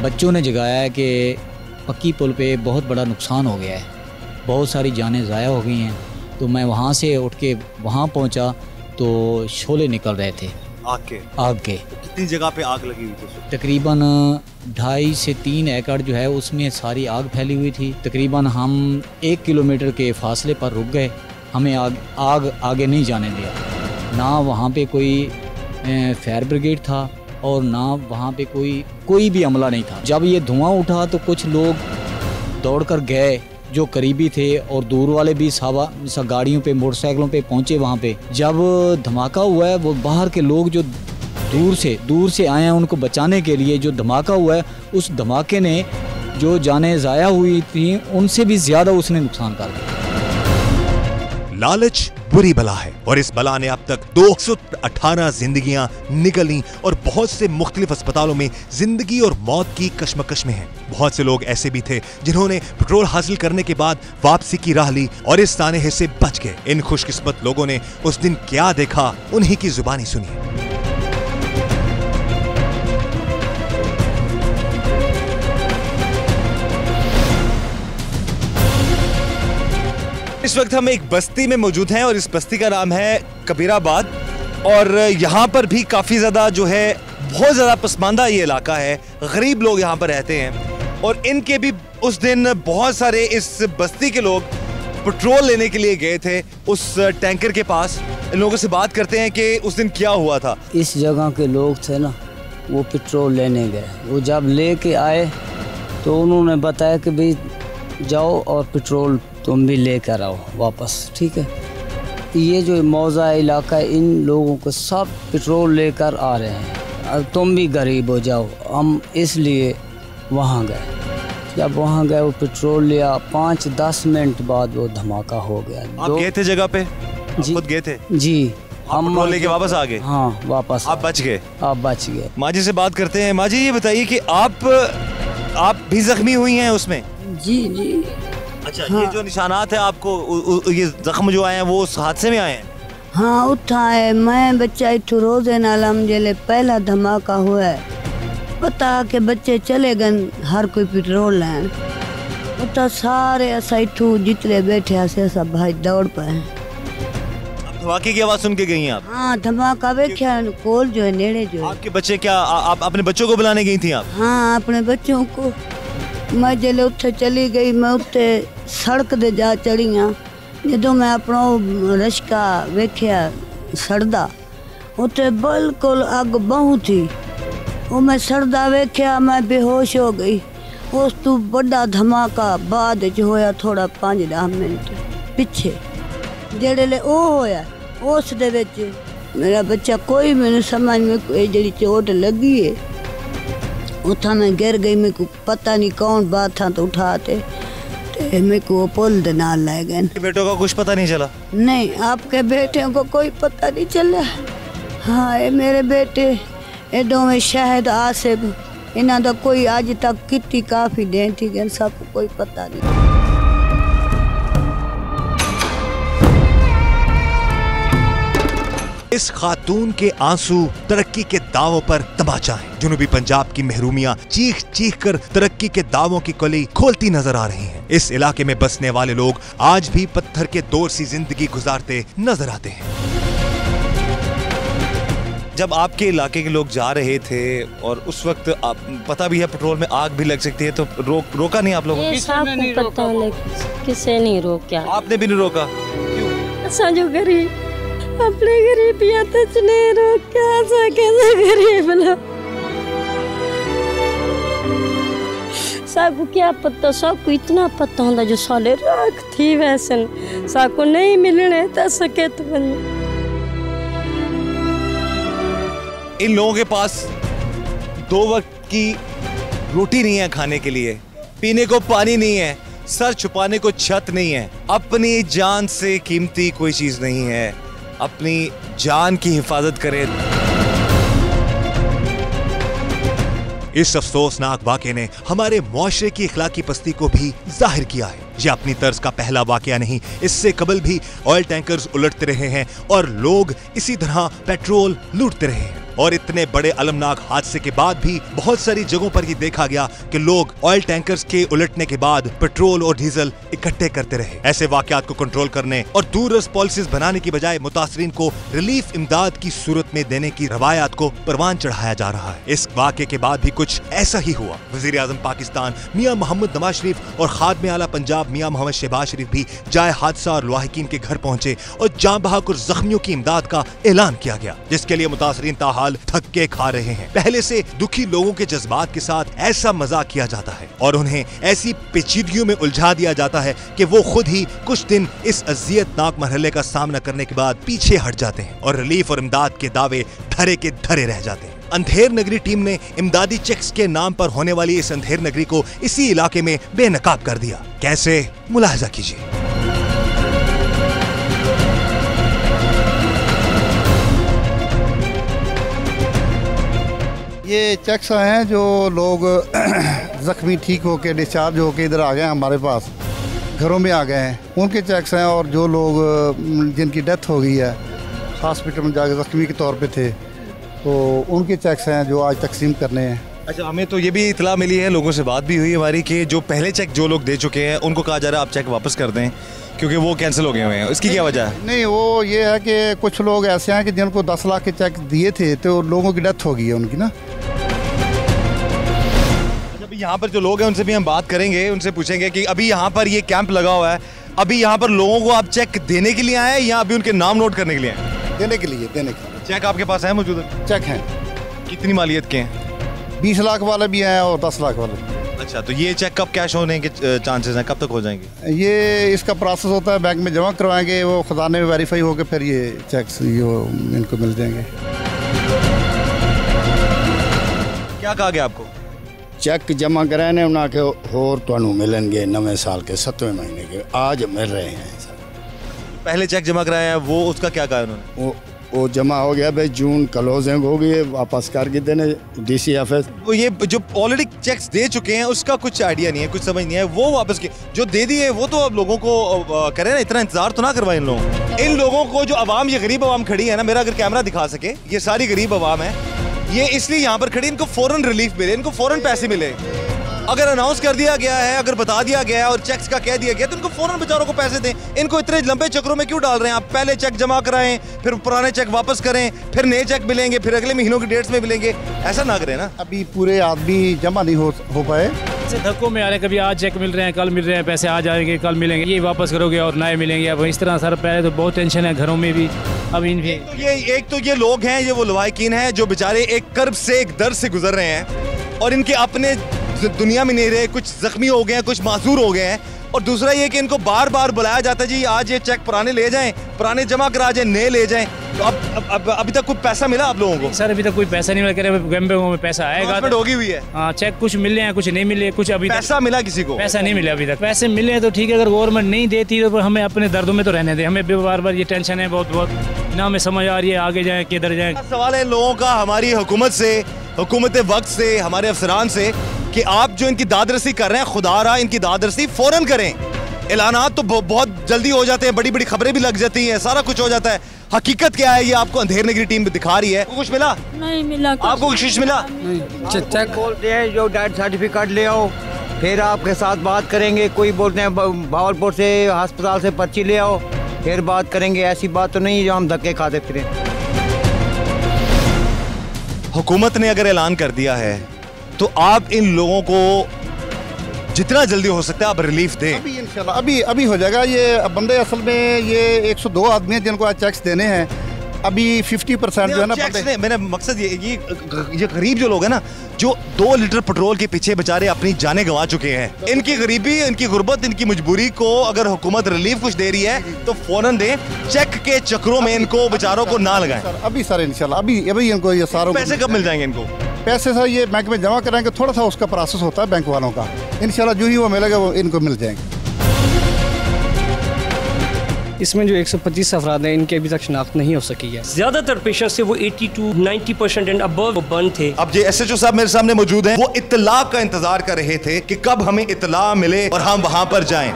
बच्चों ने जगाया है कि पक्की पुल पे बहुत बड़ा नुकसान हो गया है, बहुत सारी जानें ज़ाया हो गई हैं। तो मैं वहाँ से उठ के वहाँ पहुँचा तो शोले निकल रहे थे आग के। कितनी जगह पे आग लगी हुई थी? तकरीबन 2.5 से 3 एकड़ जो है उसमें सारी आग फैली हुई थी। तकरीबन हम 1 किलोमीटर के फासले पर रुक गए, हमें आग आगे नहीं जाने दिया। ना वहाँ पे कोई फायर ब्रिगेड था और ना वहाँ पे कोई भी अमला नहीं था। जब ये धुआं उठा तो कुछ लोग दौड़कर गए जो करीबी थे, और दूर वाले भी गाड़ियों पे मोटरसाइकिलों पे पहुँचे वहाँ पे। जब धमाका हुआ है वो बाहर के लोग जो दूर से आए हैं उनको बचाने के लिए, जो धमाका हुआ है उस धमाके ने जो जानें ज़ाया हुई थी उनसे भी ज़्यादा उसने नुकसान कर दिया। लालच बुरी बला है और इस बला ने अब तक 218 जिंदगियां निकली और बहुत से मुख्तलिफ अस्पतालों में जिंदगी और मौत की कशमकश में हैं। बहुत से लोग ऐसे भी थे जिन्होंने पेट्रोल हासिल करने के बाद वापसी की राह ली और इस सानेहे से बच गए। इन खुशकिस्मत लोगों ने उस दिन क्या देखा, उन्हीं की जुबानी सुनिए। इस वक्त हम एक बस्ती में मौजूद हैं और इस बस्ती का नाम है कबीराबाद और यहाँ पर भी काफ़ी ज़्यादा जो है बहुत ज़्यादा पसमानदा ये इलाका है, गरीब लोग यहाँ पर रहते हैं और इनके भी उस दिन बहुत सारे इस बस्ती के लोग पेट्रोल लेने के लिए गए थे उस टैंकर के पास। इन लोगों से बात करते हैं कि उस दिन क्या हुआ था। इस जगह के लोग थे ना, वो पेट्रोल लेने गए। वो जब लेके आए तो उन्होंने बताया कि भाई जाओ और पेट्रोल तुम भी लेकर आओ वापस, ठीक है। ये जो मौजा इलाका है, इन लोगों को सब पेट्रोल लेकर आ रहे हैं और तुम भी गरीब हो जाओ। हम इसलिए वहाँ गए। जब वहाँ गए वो पेट्रोल लिया, 5-10 मिनट बाद वो धमाका हो गया। आप गए थे जगह पे? जी, खुद गए थे? जी, हम पेट्रोल लेके वापस आ गए? हाँ, वापस। आप बच गए? आप बच गए। माँ जी से बात करते हैं। माँ जी ये बताइए कि आप भी जख्मी हुई हैं उसमें? जी जी। अच्छा, हाँ। ये जो निशानात है आपको, ये जख्म जो आए हैं वो उस हादसे में आए हैं? हाँ, उठा है। मैं बच्चा इठू रोजे नालम जले पहला धमाका हुआ है, पता के बच्चे चले गए हर कोई पेट्रोल लैन। उठा सारे असा इठू जितने बैठे ऐसे सब भाई दौड़ पाए। धमाके की आवाज सुन के गई हैं आप? हाँ, धमाका वेख्या कोल जो है नेड़े जो है। आपके बच्चे क्या, आप अपने बच्चों को बुलाने गई थी आप? हाँ, अपने बच्चों को। मैं जले उत्थे चली गई, मैं उत्थे सड़क दे जा चढ़ी हाँ। जो मैं अपना रश्का वेख्या सड़दा, उत्थे बिल्कुल अग बहुत थी। वो मैं सड़दा वेख्या, मैं बेहोश हो गई। उस तो बड़ा धमाका बाद जो होया थोड़ा 5-10 मिनट पिछे जेड़े ओ होया, उस दे विच मेरा बच्चा कोई मैंने समझ में कोई जड़ी चोट लगी है। उठा मैं गिर गई, मेरे को पता नहीं कौन बात था तो उठाते मेरे को पुल दे नाल ले गए। बेटों का कुछ पता नहीं चला? नहीं, आपके बेटे को कोई पता नहीं चला। हाँ, ये मेरे बेटे ये दोवें शायद आसिफ, इन्हों का कोई आज तक कितनी काफ़ी दें ठीक है, सबको कोई पता नहीं। इस खातून के आंसू तरक्की के दावों पर तमाचा है। जनूबी पंजाब की महरूमियां चीख चीख कर तरक्की के दावों की कली खोलती नजर आ रही हैं। इस इलाके में बसने वाले लोग आज भी पत्थर के दौर सी जिंदगी गुजारते नजर आते हैं। जब आपके इलाके के लोग जा रहे थे और उस वक्त आप पता भी है पेट्रोल में आग भी लग सकती है, तो रोका नहीं आप लोगों को? सबको पता है, किसे नहीं रोका। आपने भी नहीं रोका? क्यों? जो गरीब अपने गरीबियां तो नहीं रोका, कैसे गरीब लोग। सबको क्या पता, सबको इतना पता होता जो साले राख थी वैसे सबको नहीं मिलने तो सके तो इन लोगों के पास 2 वक्त की रोटी नहीं है खाने के लिए, पीने को पानी नहीं है, सर छुपाने को छत नहीं है, अपनी जान से कीमती कोई चीज नहीं है। अपनी जान की हिफाजत करें। इस अफसोसनाक वाक़े ने हमारे मुआशरे की इखलाकी पस्ती को भी जाहिर किया है। यह अपनी तर्ज का पहला वाक़या नहीं, इससे कबल भी ऑयल टैंकर्स उलटते रहे हैं और लोग इसी तरह पेट्रोल लूटते रहे हैं। और इतने बड़े अलमनाक हादसे के बाद भी बहुत सारी जगहों पर ये देखा गया कि लोग ऑयल टैंकर्स के उलटने के बाद पेट्रोल और डीजल इकट्ठे करते रहे। ऐसे वाकयात को कंट्रोल करने और दूरदर्श पॉलिसीज बनाने की बजाय मुतासरीन को रिलीफ इमदाद की सूरत में देने की रवायात को परवान चढ़ाया जा रहा है। इस वाक़े के बाद भी कुछ ऐसा ही हुआ। वज़ीर आज़म पाकिस्तान मियां मोहम्मद नवाज शरीफ और खादिम आला पंजाब मियां मोहम्मद शहबाज शरीफ भी जाए हादसा और लाहिकीन के घर पहुंचे और जाँ बहक और जख्मियों की इमदाद का ऐलान किया गया, जिसके लिए मुतासरीन ताहाल धक्के खा रहे हैं। पहले से दुखी लोगों के जज्बात के साथ ऐसा मजाक किया जाता है और उन्हें ऐसी पेचीदगियों में उलझा दिया जाता है कि वो खुद ही कुछ दिन इस अजियतनाक मरहले का सामना करने के बाद पीछे हट जाते हैं और रिलीफ और इमदाद के दावे धरे के धरे रह जाते हैं। अंधेर नगरी टीम ने इमदादी चेक्स के नाम पर होने वाली इस अंधेर नगरी को इसी इलाके में बेनकाब कर दिया। कैसे, मुलाहजा कीजिए। ये चेक्स हैं जो लोग जख्मी ठीक होके डिस्चार्ज होके इधर आ गए हैं, हमारे पास घरों में आ गए हैं, उनके चेक्स हैं। और जो लोग जिनकी डेथ हो गई है, हॉस्पिटल में जाके जख्मी के तौर पे थे, तो उनके चेक्स हैं जो आज तकसीम करने हैं। अच्छा, हमें तो ये भी इतला मिली है, लोगों से बात भी हुई हमारी, कि जो पहले चेक जो लोग दे चुके हैं उनको कहा जा रहा है आप चेक वापस कर दें क्योंकि वो कैंसिल हो गए हुए हैं। इसकी क्या वजह है? नहीं, वो ये है कि कुछ लोग ऐसे हैं कि जिनको 10 लाख के चेक दिए थे तो लोगों की डेथ हो गई है उनकी ना। यहाँ पर जो लोग हैं उनसे भी हम बात करेंगे, उनसे पूछेंगे कि अभी यहाँ पर ये कैंप लगा हुआ है, अभी यहाँ पर लोगों को आप चेक देने के लिए आए हैं या अभी उनके नाम नोट करने के लिए आए? देने के लिए। चेक आपके पास है मौजूद? चेक हैं। कितनी मालियत के हैं? 20 लाख वाले भी हैं और 10 लाख वाले। अच्छा, तो ये चेक कब कैश होने के चांसेस हैं, कब तक हो जाएंगे? ये इसका प्रोसेस होता है, बैंक में जमा करवाएंगे, वो खजाने में वेरीफाई होकर फिर ये चेक्स इनको मिल जाएंगे। क्या कहा गया आपको? चेक जमा कराने उन्हें के होर तुहानू मिलेंगे नवे साल के 7वें महीने के, आज मिल रहे हैं। पहले चेक जमा कराए हैं वो, उसका क्या कहा उन्होंने? वो जमा हो गया भाई, जून क्लोजिंग हो गई, वापस कर के देने डीसी ऑफिस। वो ये जो ऑलरेडी चेक्स दे चुके हैं उसका कुछ आइडिया नहीं है, कुछ समझ नहीं है, वो वापस के जो दे दिए वो तो अब लोगों को करें ना, इतना इंतजार तो ना करवाएं इन लोगों को। जो अवाम, ये गरीब अवाम खड़ी है ना, मेरा अगर कैमरा दिखा सके, ये सारी गरीब अवाम है, ये इसलिए यहाँ पर खड़ी, इनको फौरन रिलीफ मिले, इनको फौरन पैसे मिले। अगर अनाउंस कर दिया गया है, अगर बता दिया गया है और चेक्स का कह दिया गया तो इनको फौरन बेचारों को पैसे दें। इनको इतने लंबे चक्रों में क्यों डाल रहे हैं आप? पहले चेक जमा कराएं, फिर पुराने चेक वापस करें, फिर नए चेक मिलेंगे, फिर अगले महीनों की डेट्स में मिलेंगे, ऐसा ना करें ना। अभी पूरे आदमी जमा नहीं हो पाए, ऐसे धक्कों में आ रहे, कभी आज चेक मिल रहे हैं, कल मिल रहे हैं, पैसे आज आएंगे, कल मिलेंगे, ये वापस करोगे और नए मिलेंगे। अब इस तरह सर पहले तो बहुत टेंशन है घरों में भी। अब एक तो ये लोग हैं, ये वो लवाहिकीन हैं जो बेचारे एक कर्ब से, एक दर्द से गुजर रहे हैं और इनके अपने दुनिया में नहीं रहे, कुछ जख्मी हो गए हैं, कुछ मासूर हो गए हैं। और दूसरा ये कि इनको बार बार बुलाया जाता है, जी आज ये चेक पुराने ले जाएं, पुराने जमा करा जाएं, नए ले जाएं। तो अब अभी तक कोई पैसा मिला आप लोगों को? सर अभी तक कोई पैसा नहीं मिला, कह रहे गैम्बे में पैसा आएगा, होगी हुई है। हाँ, चेक कुछ मिले हैं, कुछ नहीं मिले, कुछ अभी पैसा मिला किसी को? पैसा नहीं मिला अभी तक। पैसे मिले तो ठीक है, अगर गवर्नमेंट नहीं देती तो हमें अपने दर्दों में तो रहने दे, हमें बार बार ये टेंशन है बहुत ना हमें समझ आ रही है आगे जाए किधर जाए। सवाल है लोगों का हमारी हुकूमत से, हुकूमत वक्त से, हमारे अफसरान से कि आप जो इनकी दादरसी कर रहे हैं, खुदा रहा इनकी दादरसी फौरन करें। ऐलानात तो बहुत जल्दी हो जाते हैं, बड़ी बड़ी खबरें भी लग जाती हैं, सारा कुछ हो जाता है। हकीकत क्या है ये आपको अंधेर नगरी टीम दिखा रही है। कुछ मिला? नहीं मिला। आपको कुछ मिला? चेक बोलते हैं जो डेथ सर्टिफिकेट ले आओ, फिर आपके साथ बात करेंगे। कोई बोलते हैं भावलपुर से अस्पताल से पर्ची ले आओ, फिर बात करेंगे। ऐसी बात तो नहीं जो हम धक्के खाते फिरें। हुकूमत ने अगर ऐलान कर दिया है तो आप इन लोगों को जितना जल्दी हो सकता है आप रिलीफ दें। अभी इंशाल्लाह अभी हो जाएगा। ये बंदे असल में ये 102 आदमी हैं जिनको आज चेक्स देने हैं। अभी 50% जो है ना बंदे, मेरा मकसद ये गरीब जो लोग हैं ना, जो 2 लीटर पेट्रोल के पीछे बेचारे अपनी जानें गंवा चुके हैं, इनकी गरीबी, इनकी गुर्बत, इनकी मजबूरी को अगर हुकूमत रिलीफ कुछ दे रही है तो फौरन दें। चेक के चक्रों में इनको बेचारों को ना लगाएं। अभी सर इंशाल्लाह अभी इनको ये सारों पैसे कब मिल जाएंगे इनको? पैसे सर ये बैंक में जमा कराएंगे, थोड़ा सा उसका प्रोसेस होता है बैंक वालों का। इंशाल्लाह जो ही वो मिलेगा वो इनको मिल जाएंगे। इसमें जो 125 अफराद हैं इनकी अभी तक शिनाख्त नहीं हो सकी है। ज्यादातर पेशेंट से वो 80 to 90% एंड अबव बंद थे। अब ये SHO साहब मेरे सामने मौजूद हैं, वो इत्तला का इंतजार कर रहे थे कि कब हमें इत्तला मिले और हम वहां पर जाएं।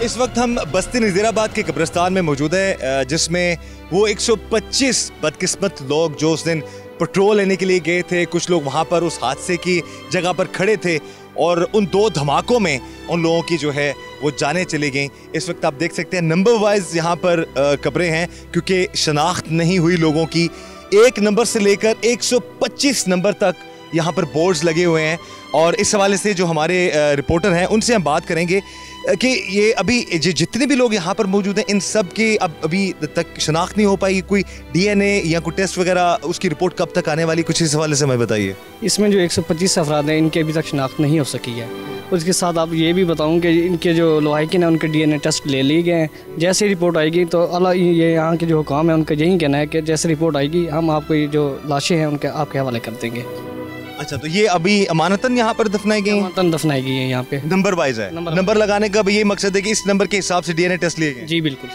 इस वक्त हम बस्ती नज़ीराबाद के कब्रिस्तान में मौजूद हैं, जिसमें वो 125 बदकिस्मत लोग जो उस दिन पेट्रोल लेने के लिए गए थे, कुछ लोग वहाँ पर उस हादसे की जगह पर खड़े थे और उन 2 धमाकों में उन लोगों की जो है वो जानें चली गईं। इस वक्त आप देख सकते हैं नंबर वाइज यहाँ पर कब्रें हैं, क्योंकि शनाख्त नहीं हुई लोगों की। 1 नंबर से लेकर 125 नंबर तक यहाँ पर बोर्ड्स लगे हुए हैं और इस हवाले से जो हमारे रिपोर्टर हैं उनसे हम बात करेंगे कि ये अभी जितने भी लोग यहाँ पर मौजूद हैं इन सब की अब अभी तक शनाख्त नहीं हो पाई। कोई DNA या कोई टेस्ट वगैरह उसकी रिपोर्ट कब तक आने वाली, कुछ इस हवाले से हमें बताइए। इसमें जो 125 अफराद हैं इनके अभी तक शनाख्त नहीं हो सकी है। उसके साथ आप ये भी बताऊँ कि इनके जो लवाहिकीन हैं उनके DNA टेस्ट ले लिए गए हैं। जैसे रिपोर्ट आएगी तो अल्लाह ये यहाँ के जो हुकाम है उनका यही कहना है कि जैसे रिपोर्ट आएगी हम आपको जो लाशें हैं उनके आपके हवाले कर देंगे। अच्छा, तो ये अभी अमानतन यहाँ पर दफनाई गई? अमानतन दफनाई गई है यहाँ पे। नंबर वाइज है? नंबर लगाने का भी ये मकसद है कि इस नंबर के हिसाब से DNA टेस्ट लिए गए? जी बिल्कुल।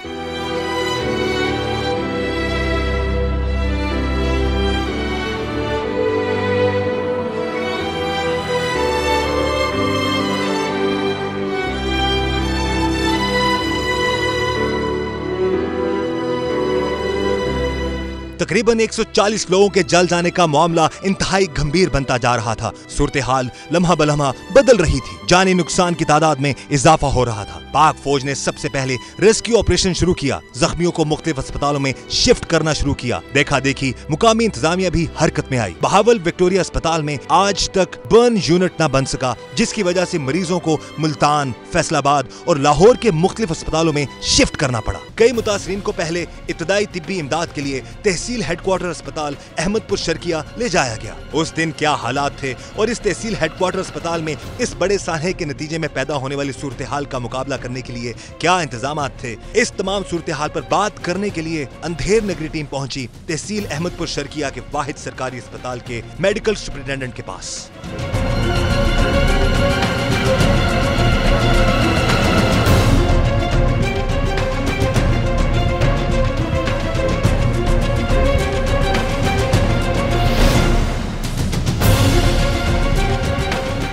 तकरीबन 140 लोगों के जल जाने का मामला इंतहाई गंभीर बनता जा रहा था। सूरत हाल लम्हा बलम्हा बदल रही थी। जानी नुकसान की तादाद में इजाफा हो रहा था। पाक फौज ने सबसे पहले रेस्क्यू ऑपरेशन शुरू किया। जख्मियों को मुख्तलिफ अस्पतालों में शिफ्ट करना शुरू किया। देखा देखी मुकामी इंतजामिया भी हरकत में आई। बहावल विक्टोरिया अस्पताल में आज तक बर्न यूनिट न बन सका, जिसकी वजह से मरीजों को मुल्तान, फैसलाबाद और लाहौर के मुख्तलिफ अस्पतालों में शिफ्ट करना पड़ा। कई मुतासरीन को पहले इब्तदाई तिब्बी इमदाद के लिए तहसील हेडक्वार्टर अस्पताल अहमदपुर शर्किया ले जाया गया। उस दिन क्या हालात थे और इस तहसील हेडक्वार्टर अस्पताल में इस बड़े साहे के नतीजे में पैदा होने वाली सूरत हाल का मुकाबला करने के लिए क्या इंतजाम थे, इस तमाम सूरत हाल पर बात करने के लिए अंधेर नगरी टीम पहुंची तहसील अहमदपुर शर्किया के वाहिद सरकारी अस्पताल के मेडिकल सुपरिटेंडेंट के पास।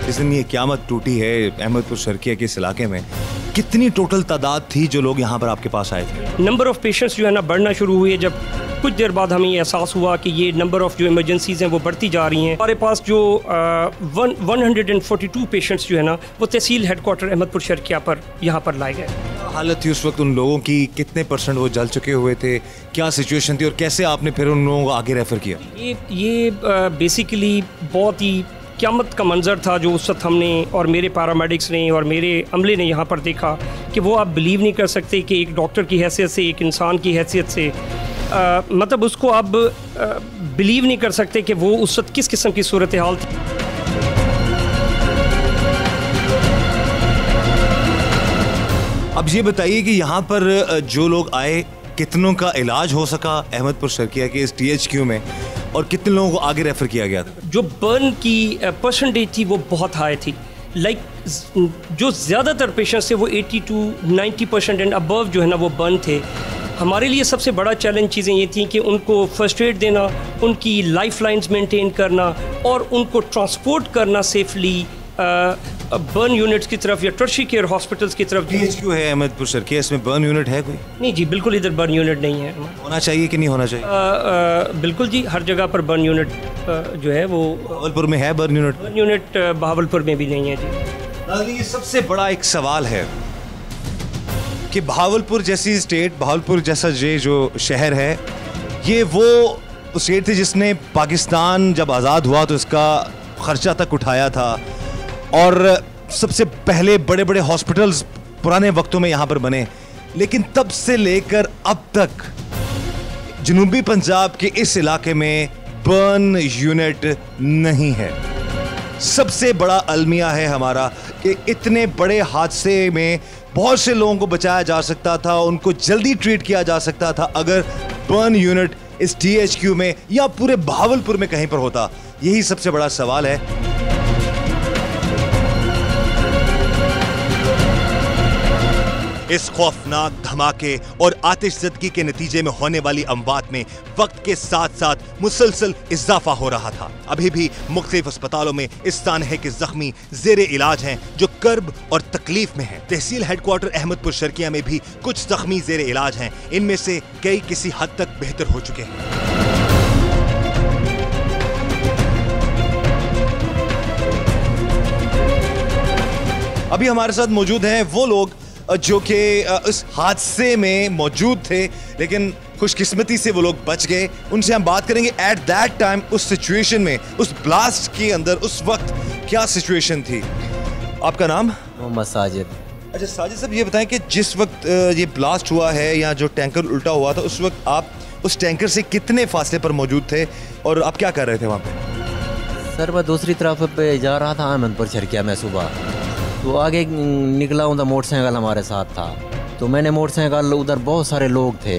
जिस दिन ये क़यामत टूटी है अहमदपुर शर्किया के इस इलाके में, कितनी टोटल तादाद थी जो लोग यहाँ पर आपके पास आए थे? नंबर ऑफ पेशेंट्स जो है ना बढ़ना शुरू हुए। जब कुछ देर बाद हमें ये एहसास हुआ कि ये नंबर ऑफ जो इमरजेंसीज हैं वो बढ़ती जा रही हैं। हमारे पास जो 142 पेशेंट्स जो है ना वो तहसील हेडक्वार्टर अहमदपुर शर्किया पर यहाँ पर लाए गए। हालत थी उस वक्त उन लोगों की? कितने % वो जल चुके हुए थे? क्या सिचुएशन थी और कैसे आपने फिर उन लोगों को आगे रेफर किया? ये बेसिकली बहुत ही क़यामत का मंजर था जो उस वक्त हमने और मेरे पैरामेडिक्स ने और मेरे अमले ने यहाँ पर देखा कि वो आप बिलीव नहीं कर सकते कि एक डॉक्टर की हैसियत से, एक इंसान की हैसियत से मतलब उसको आप बिलीव नहीं कर सकते कि वो उस वक्त किस किस्म की सूरत हाल थी। अब ये बताइए कि यहाँ पर जो लोग आए कितनों का इलाज हो सका अहमदपुर शर्किया के इस THQ में और कितने लोगों को आगे रेफर किया गया था? जो बर्न की परसेंटेज थी वो बहुत हाई थी। जो ज़्यादातर पेशेंट्स थे वो 80 to 90% एंड अबव जो है ना वो बर्न थे। हमारे लिए सबसे बड़ा चैलेंज चीज़ें ये थी कि उनको फर्स्ट एड देना, उनकी लाइफ लाइन्स मेंटेन करना और उनको ट्रांसपोर्ट करना सेफली बर्न यूनिट्स की तरफ या टर्शियरी केयर हॉस्पिटल्स की तरफ। THQ है अहमदपुर शर्किया, इसमें बर्न यूनिट है कोई? नहीं जी, बिल्कुल इधर बर्न यूनिट नहीं है। होना चाहिए कि नहीं होना चाहिए? बिल्कुल जी, हर जगह पर बर्न यूनिट जो है वो बहावलपुर में है। बर्न यूनिट बहावलपुर में भी नहीं है जी। ये सबसे बड़ा एक सवाल है कि बहावलपुर जैसी स्टेट, बहावलपुर जैसा ये जो शहर है, ये वो स्टेट थी जिसने पाकिस्तान जब आज़ाद हुआ तो इसका खर्चा तक उठाया था और सबसे पहले बड़े बड़े हॉस्पिटल्स पुराने वक्तों में यहाँ पर बने। लेकिन तब से लेकर अब तक जनूबी पंजाब के इस इलाके में बर्न यूनिट नहीं है। सबसे बड़ा अलमिया है हमारा कि इतने बड़े हादसे में बहुत से लोगों को बचाया जा सकता था, उनको जल्दी ट्रीट किया जा सकता था अगर बर्न यूनिट इस THQ में या पूरे बहावलपुर में कहीं पर होता। यही सबसे बड़ा सवाल है। इस खौफनाक धमाके और आतिशज़दगी के नतीजे में होने वाली अमवात में वक्त के साथ साथ मुसलसल इजाफा हो रहा था। अभी भी मुख्तलिफ अस्पतालों में इस सानहे के जख्मी जेरे इलाज हैं जो कर्ब और तकलीफ में हैं। तहसील हेडक्वार्टर अहमदपुर शर्किया में भी कुछ जख्मी जेरे इलाज हैं, इनमें से कई किसी हद तक बेहतर हो चुके हैं। अभी हमारे साथ मौजूद हैं वो लोग जो कि इस हादसे में मौजूद थे, लेकिन खुशकिस्मती से वो लोग बच गए। उनसे हम बात करेंगे एट दैट टाइम, उस सिचुएशन में, उस ब्लास्ट के अंदर उस वक्त क्या सिचुएशन थी। आपका नाम? मोहम्मद साजिद। अच्छा साजिद साहब, ये बताएं कि जिस वक्त ये ब्लास्ट हुआ है या जो टैंकर उल्टा हुआ था, उस वक्त आप उस टैंकर से कितने फासले पर मौजूद थे और आप क्या कर रहे थे वहाँ पे? सर मैं दूसरी तरफ पे जा रहा था अहमदपुर शर्किया में सुबह, तो आगे निकला हूँ तो मोटरसाइकिल हमारे साथ था, तो मैंने मोटरसाइकिल, उधर बहुत सारे लोग थे,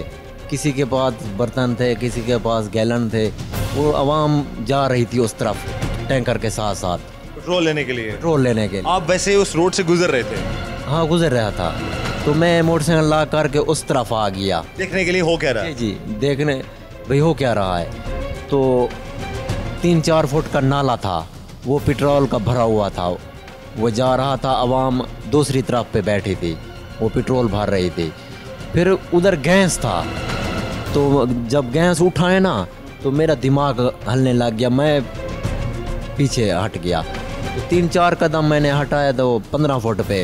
किसी के पास बर्तन थे, किसी के पास गैलन थे, वो आवाम जा रही थी उस तरफ टैंकर के साथ साथ पेट्रोल लेने के लिए। पेट्रोल लेने के लिए। आप वैसे उस रोड से गुजर रहे थे? हाँ गुजर रहा था, तो मैं मोटरसाइकिल ला करके उस तरफ आ गया देखने के लिए हो क्या रहा है। जी देखने भाई हो क्या रहा है। तो 3-4 फुट का नाला था, वो पेट्रोल का भरा हुआ था, वो जा रहा था, आवाम दूसरी तरफ पे बैठी थी, वो पेट्रोल भर रही थी। फिर उधर गैस था, तो जब गैस उठाए ना तो मेरा दिमाग हलने लग गया, मैं पीछे हट गया। तो 3-4 कदम मैंने हटाया तो 15 फुट पे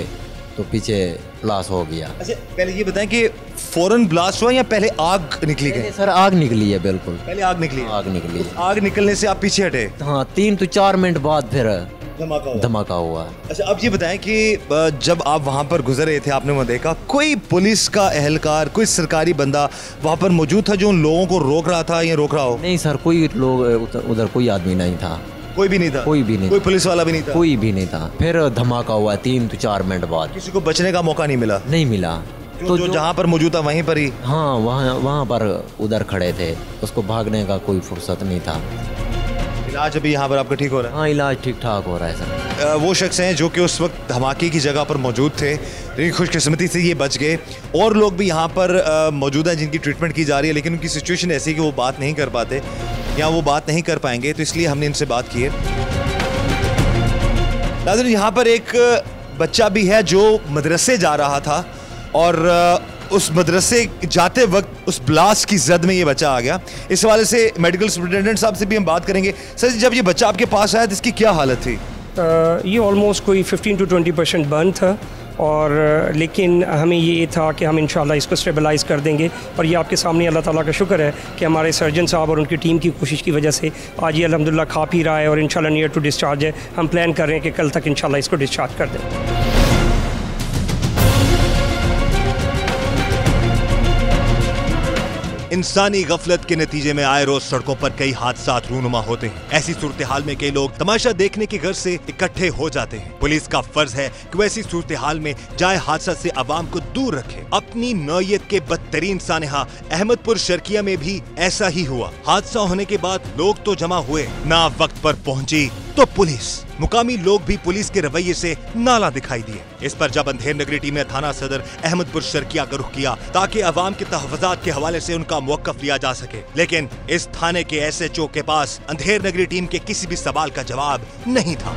तो पीछे ब्लास्ट हो गया। अच्छा पहले ये बताएं कि फौरन ब्लास्ट हुआ या पहले आग निकली गई? सर आग निकली है, बिल्कुल पहले आग निकली। आग निकली। आग निकलने से आप पीछे हटे? हाँ 3 से 4 मिनट बाद फिर धमाका हुआ। अच्छा अब ये बताएं कि जब आप वहाँ पर गुजर रहे थे, आपने वहाँ देखा कोई पुलिस का एहलकार, कोई सरकारी बंदा वहाँ पर मौजूद था जो उन लोगों को रोक रहा था या रोक रहा हो? नहीं सर, कोई लोग उधर कोई आदमी नहीं था। कोई भी नहीं था? कोई भी नहीं, कोई पुलिस वाला भी नहीं था? कोई भी नहीं था। फिर धमाका हुआ 3 से 4 मिनट बाद। किसी को बचने का मौका नहीं मिला? नहीं मिला। तो जो जहाँ पर मौजूद था वहीं पर ही? हाँ वहाँ पर उधर खड़े थे, उसको भागने का कोई फुर्सत नहीं था। इलाज अभी यहाँ पर आपका ठीक हो रहा है? हाँ इलाज ठीक ठाक हो रहा है सर। वो शख्स हैं जो कि उस वक्त धमाके की जगह पर मौजूद थे, लेकिन खुशकिस्मती से ये बच गए। और लोग भी यहाँ पर मौजूद हैं जिनकी ट्रीटमेंट की जा रही है, लेकिन उनकी सिचुएशन ऐसी है कि वो बात नहीं कर पाते या वो बात नहीं कर पाएंगे, तो इसलिए हमने इनसे बात की है। नाज़रीन यहाँ पर एक बच्चा भी है जो मदरसे जा रहा था और उस मदरसे जाते वक्त उस ब्लास्ट की जद में ये बच्चा आ गया। इस हवाले से मेडिकल सुपरिटेंडेंट साहब से भी हम बात करेंगे। सर जब ये बच्चा आपके पास आया तो इसकी क्या हालत थी? ये ऑलमोस्ट कोई 15 से 20% बर्न था, और लेकिन हमें ये था कि हम इंशाल्लाह इसको स्टेबलाइज़ कर देंगे। और ये आपके सामने अल्लाह ताला का शुक्र है कि हमारे सर्जन साहब और उनकी टीम की कोशिश की वजह से आज ये अल्हम्दुलिल्लाह खा पी रहा है और इंशाल्लाह नियर टू डिस्चार्ज है। हम प्लान कर रहे हैं कि कल तक इंशाल्लाह इसको डिस्चार्ज कर दें। इंसानी गफलत के नतीजे में आए रोज सड़कों पर कई हादसा रूनुमा होते हैं। ऐसी सूरत हाल में कई लोग तमाशा देखने की गर्ज से इकट्ठे हो जाते हैं। पुलिस का फर्ज है कि वैसी सूरत हाल में जाए हादसा से आवाम को दूर रखे। अपनी नौयत के बदतरीन सानहा अहमदपुर शर्किया में भी ऐसा ही हुआ। हादसा होने के बाद लोग तो जमा हुए, ना वक्त पर पहुंची तो पुलिस। मुकामी लोग भी पुलिस के रवैये से नाला दिखाई दिए। इस पर जब अंधेर नगरी टीम ने थाना सदर अहमदपुर शर्किया का रुख किया ताकि अवाम के तहफ़्फ़ुज़ात के हवाले से उनका मौक़िफ़ लिया जा सके, लेकिन इस थाने के SHO के पास अंधेर नगरी टीम के किसी भी सवाल का जवाब नहीं था।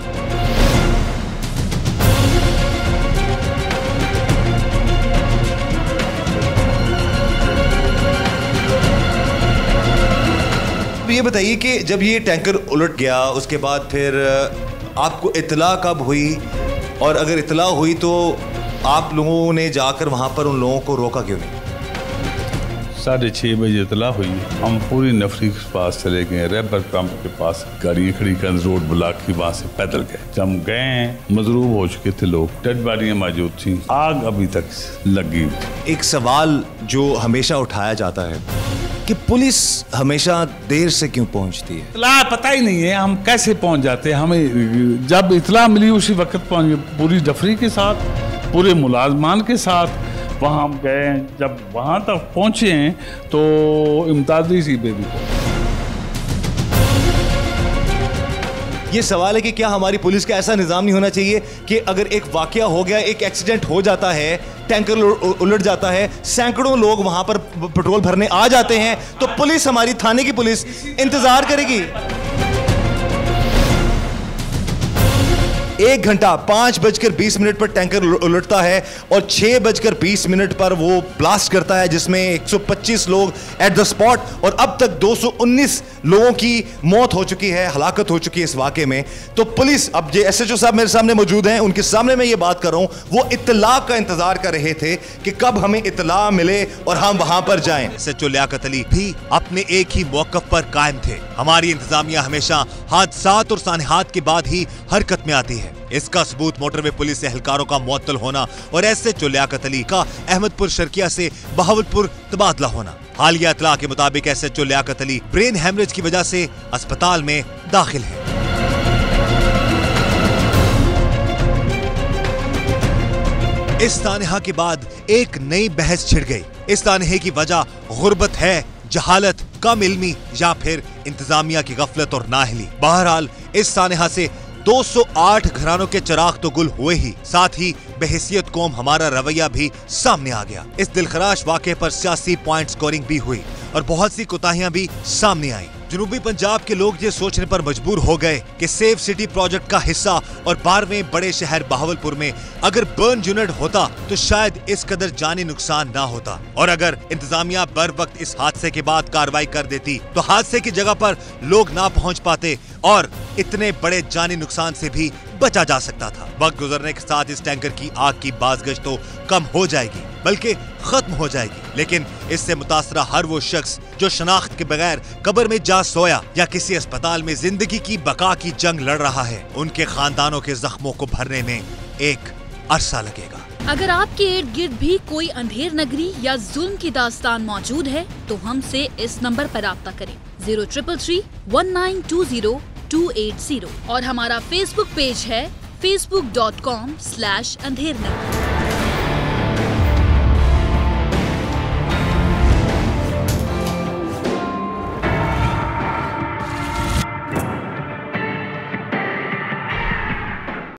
ये बताइए कि जब ये टैंकर उलट गया उसके बाद फिर आपको इत्तला कब हुई, और अगर इत्तला हुई तो आप लोगों ने जाकर वहाँ पर उन लोगों को रोका क्यों नहीं? 6:30 बजे इत्तला हुई, हम पूरी नफरी के पास चले गए, रैबर पंप के पास गाड़ियाँ खड़ी कर रोड ब्लॉक की, वहाँ से पैदल गए। जब हम गए मजरूब हो चुके थे लोग, डेड बॉडियाँ मौजूद थी, आग अभी तक लगी हुई। एक सवाल जो हमेशा उठाया जाता है कि पुलिस हमेशा देर से क्यों पहुंचती है? इतला पता ही नहीं है हम कैसे पहुंच जाते हैं। हमें जब इतला मिली उसी वक्त पहुंच, पूरी डफरी के साथ, पूरे मुलाजमान के साथ वहाँ हम गए। जब वहाँ तक पहुँचे हैं तो इम्ताजी सी बेबी को। ये सवाल है कि क्या हमारी पुलिस का ऐसा निज़ाम नहीं होना चाहिए कि अगर एक वाकया हो गया, एक एक्सीडेंट हो जाता है टैंकर उलट जाता है, सैकड़ों लोग वहां पर पेट्रोल भरने आ जाते हैं, तो पुलिस, हमारी थाने की पुलिस इंतजार करेगी। 1 घंटा 5:20 पर टैंकर उलटता है और 6:20 पर वो ब्लास्ट करता है, जिसमें 125 लोग एट द स्पॉट और अब तक 219 लोगों की मौत हो चुकी है, हलाकत हो चुकी है इस वाकये में। तो पुलिस, अब जो SHO साहब मेरे सामने मौजूद हैं, उनके सामने मैं ये बात कर रहा हूं, वो इत्तला का इंतजार कर रहे थे कि कब हमें इत्तला मिले और हम वहां पर जाएं। SHO लियाकत अली भी अपने एक ही मौक़िफ़ पर कायम थे। हमारी इंतजामिया हमेशा हादसात और सानहात के बाद ही हरकत में आती है। इसका सबूत मोटरवे पुलिस एहलकारों का मुअत्तल होना और SHO लियाकत अली का अहमदपुर शर्किया से बहावलपुर तबादला होना। हालिया इत्तला के मुताबिक SHO Liyaqat Ali brain haemorrhage की वजह से अस्पताल में दाखिल है। इस तानहा के बाद एक नई बहस छिड़ गई। इस तानहे की वजह गुर्बत है, जहालत, कम इल्मी या फिर इंतजामिया की गफलत और नाअहली। बहरहाल इस तानहा से 208 घरानों के चिराग तो गुल हुए ही, साथ ही बहैसियत कौम हमारा रवैया भी सामने आ गया। इस दिलखराश वाक़े पर सियासी पॉइंट स्कोरिंग भी हुई और बहुत सी कोताहियां भी सामने आई। जनूबी पंजाब के लोग ये सोचने पर मजबूर हो गए कि सेफ सिटी प्रोजेक्ट का हिस्सा और 12वें बड़े शहर बहावलपुर में अगर बर्न यूनिट होता तो शायद इस कदर जानी नुकसान ना होता, और अगर इंतजामिया बर वक्त इस हादसे के बाद कार्रवाई कर देती तो हादसे की जगह पर लोग ना पहुंच पाते और इतने बड़े जानी नुकसान से भी बचा जा सकता था। वक्त गुजरने के साथ इस टैंकर की आग की बाज़गश तो कम हो जाएगी, बल्कि खत्म हो जाएगी, लेकिन इससे मुतासरा हर वो शख्स जो शनाख्त के बगैर कब्र में जा सोया या किसी अस्पताल में जिंदगी की बका की जंग लड़ रहा है, उनके खानदानों के जख्मों को भरने में एक अरसा लगेगा। अगर आपके इर्द गिर्द भी कोई अंधेर नगरी या जुल्म की दास्तान मौजूद है तो हमसे इस नंबर पर राब्ता करें 0333 1920 280 और हमारा फेसबुक पेज है facebook.com/अंधेरनगरी।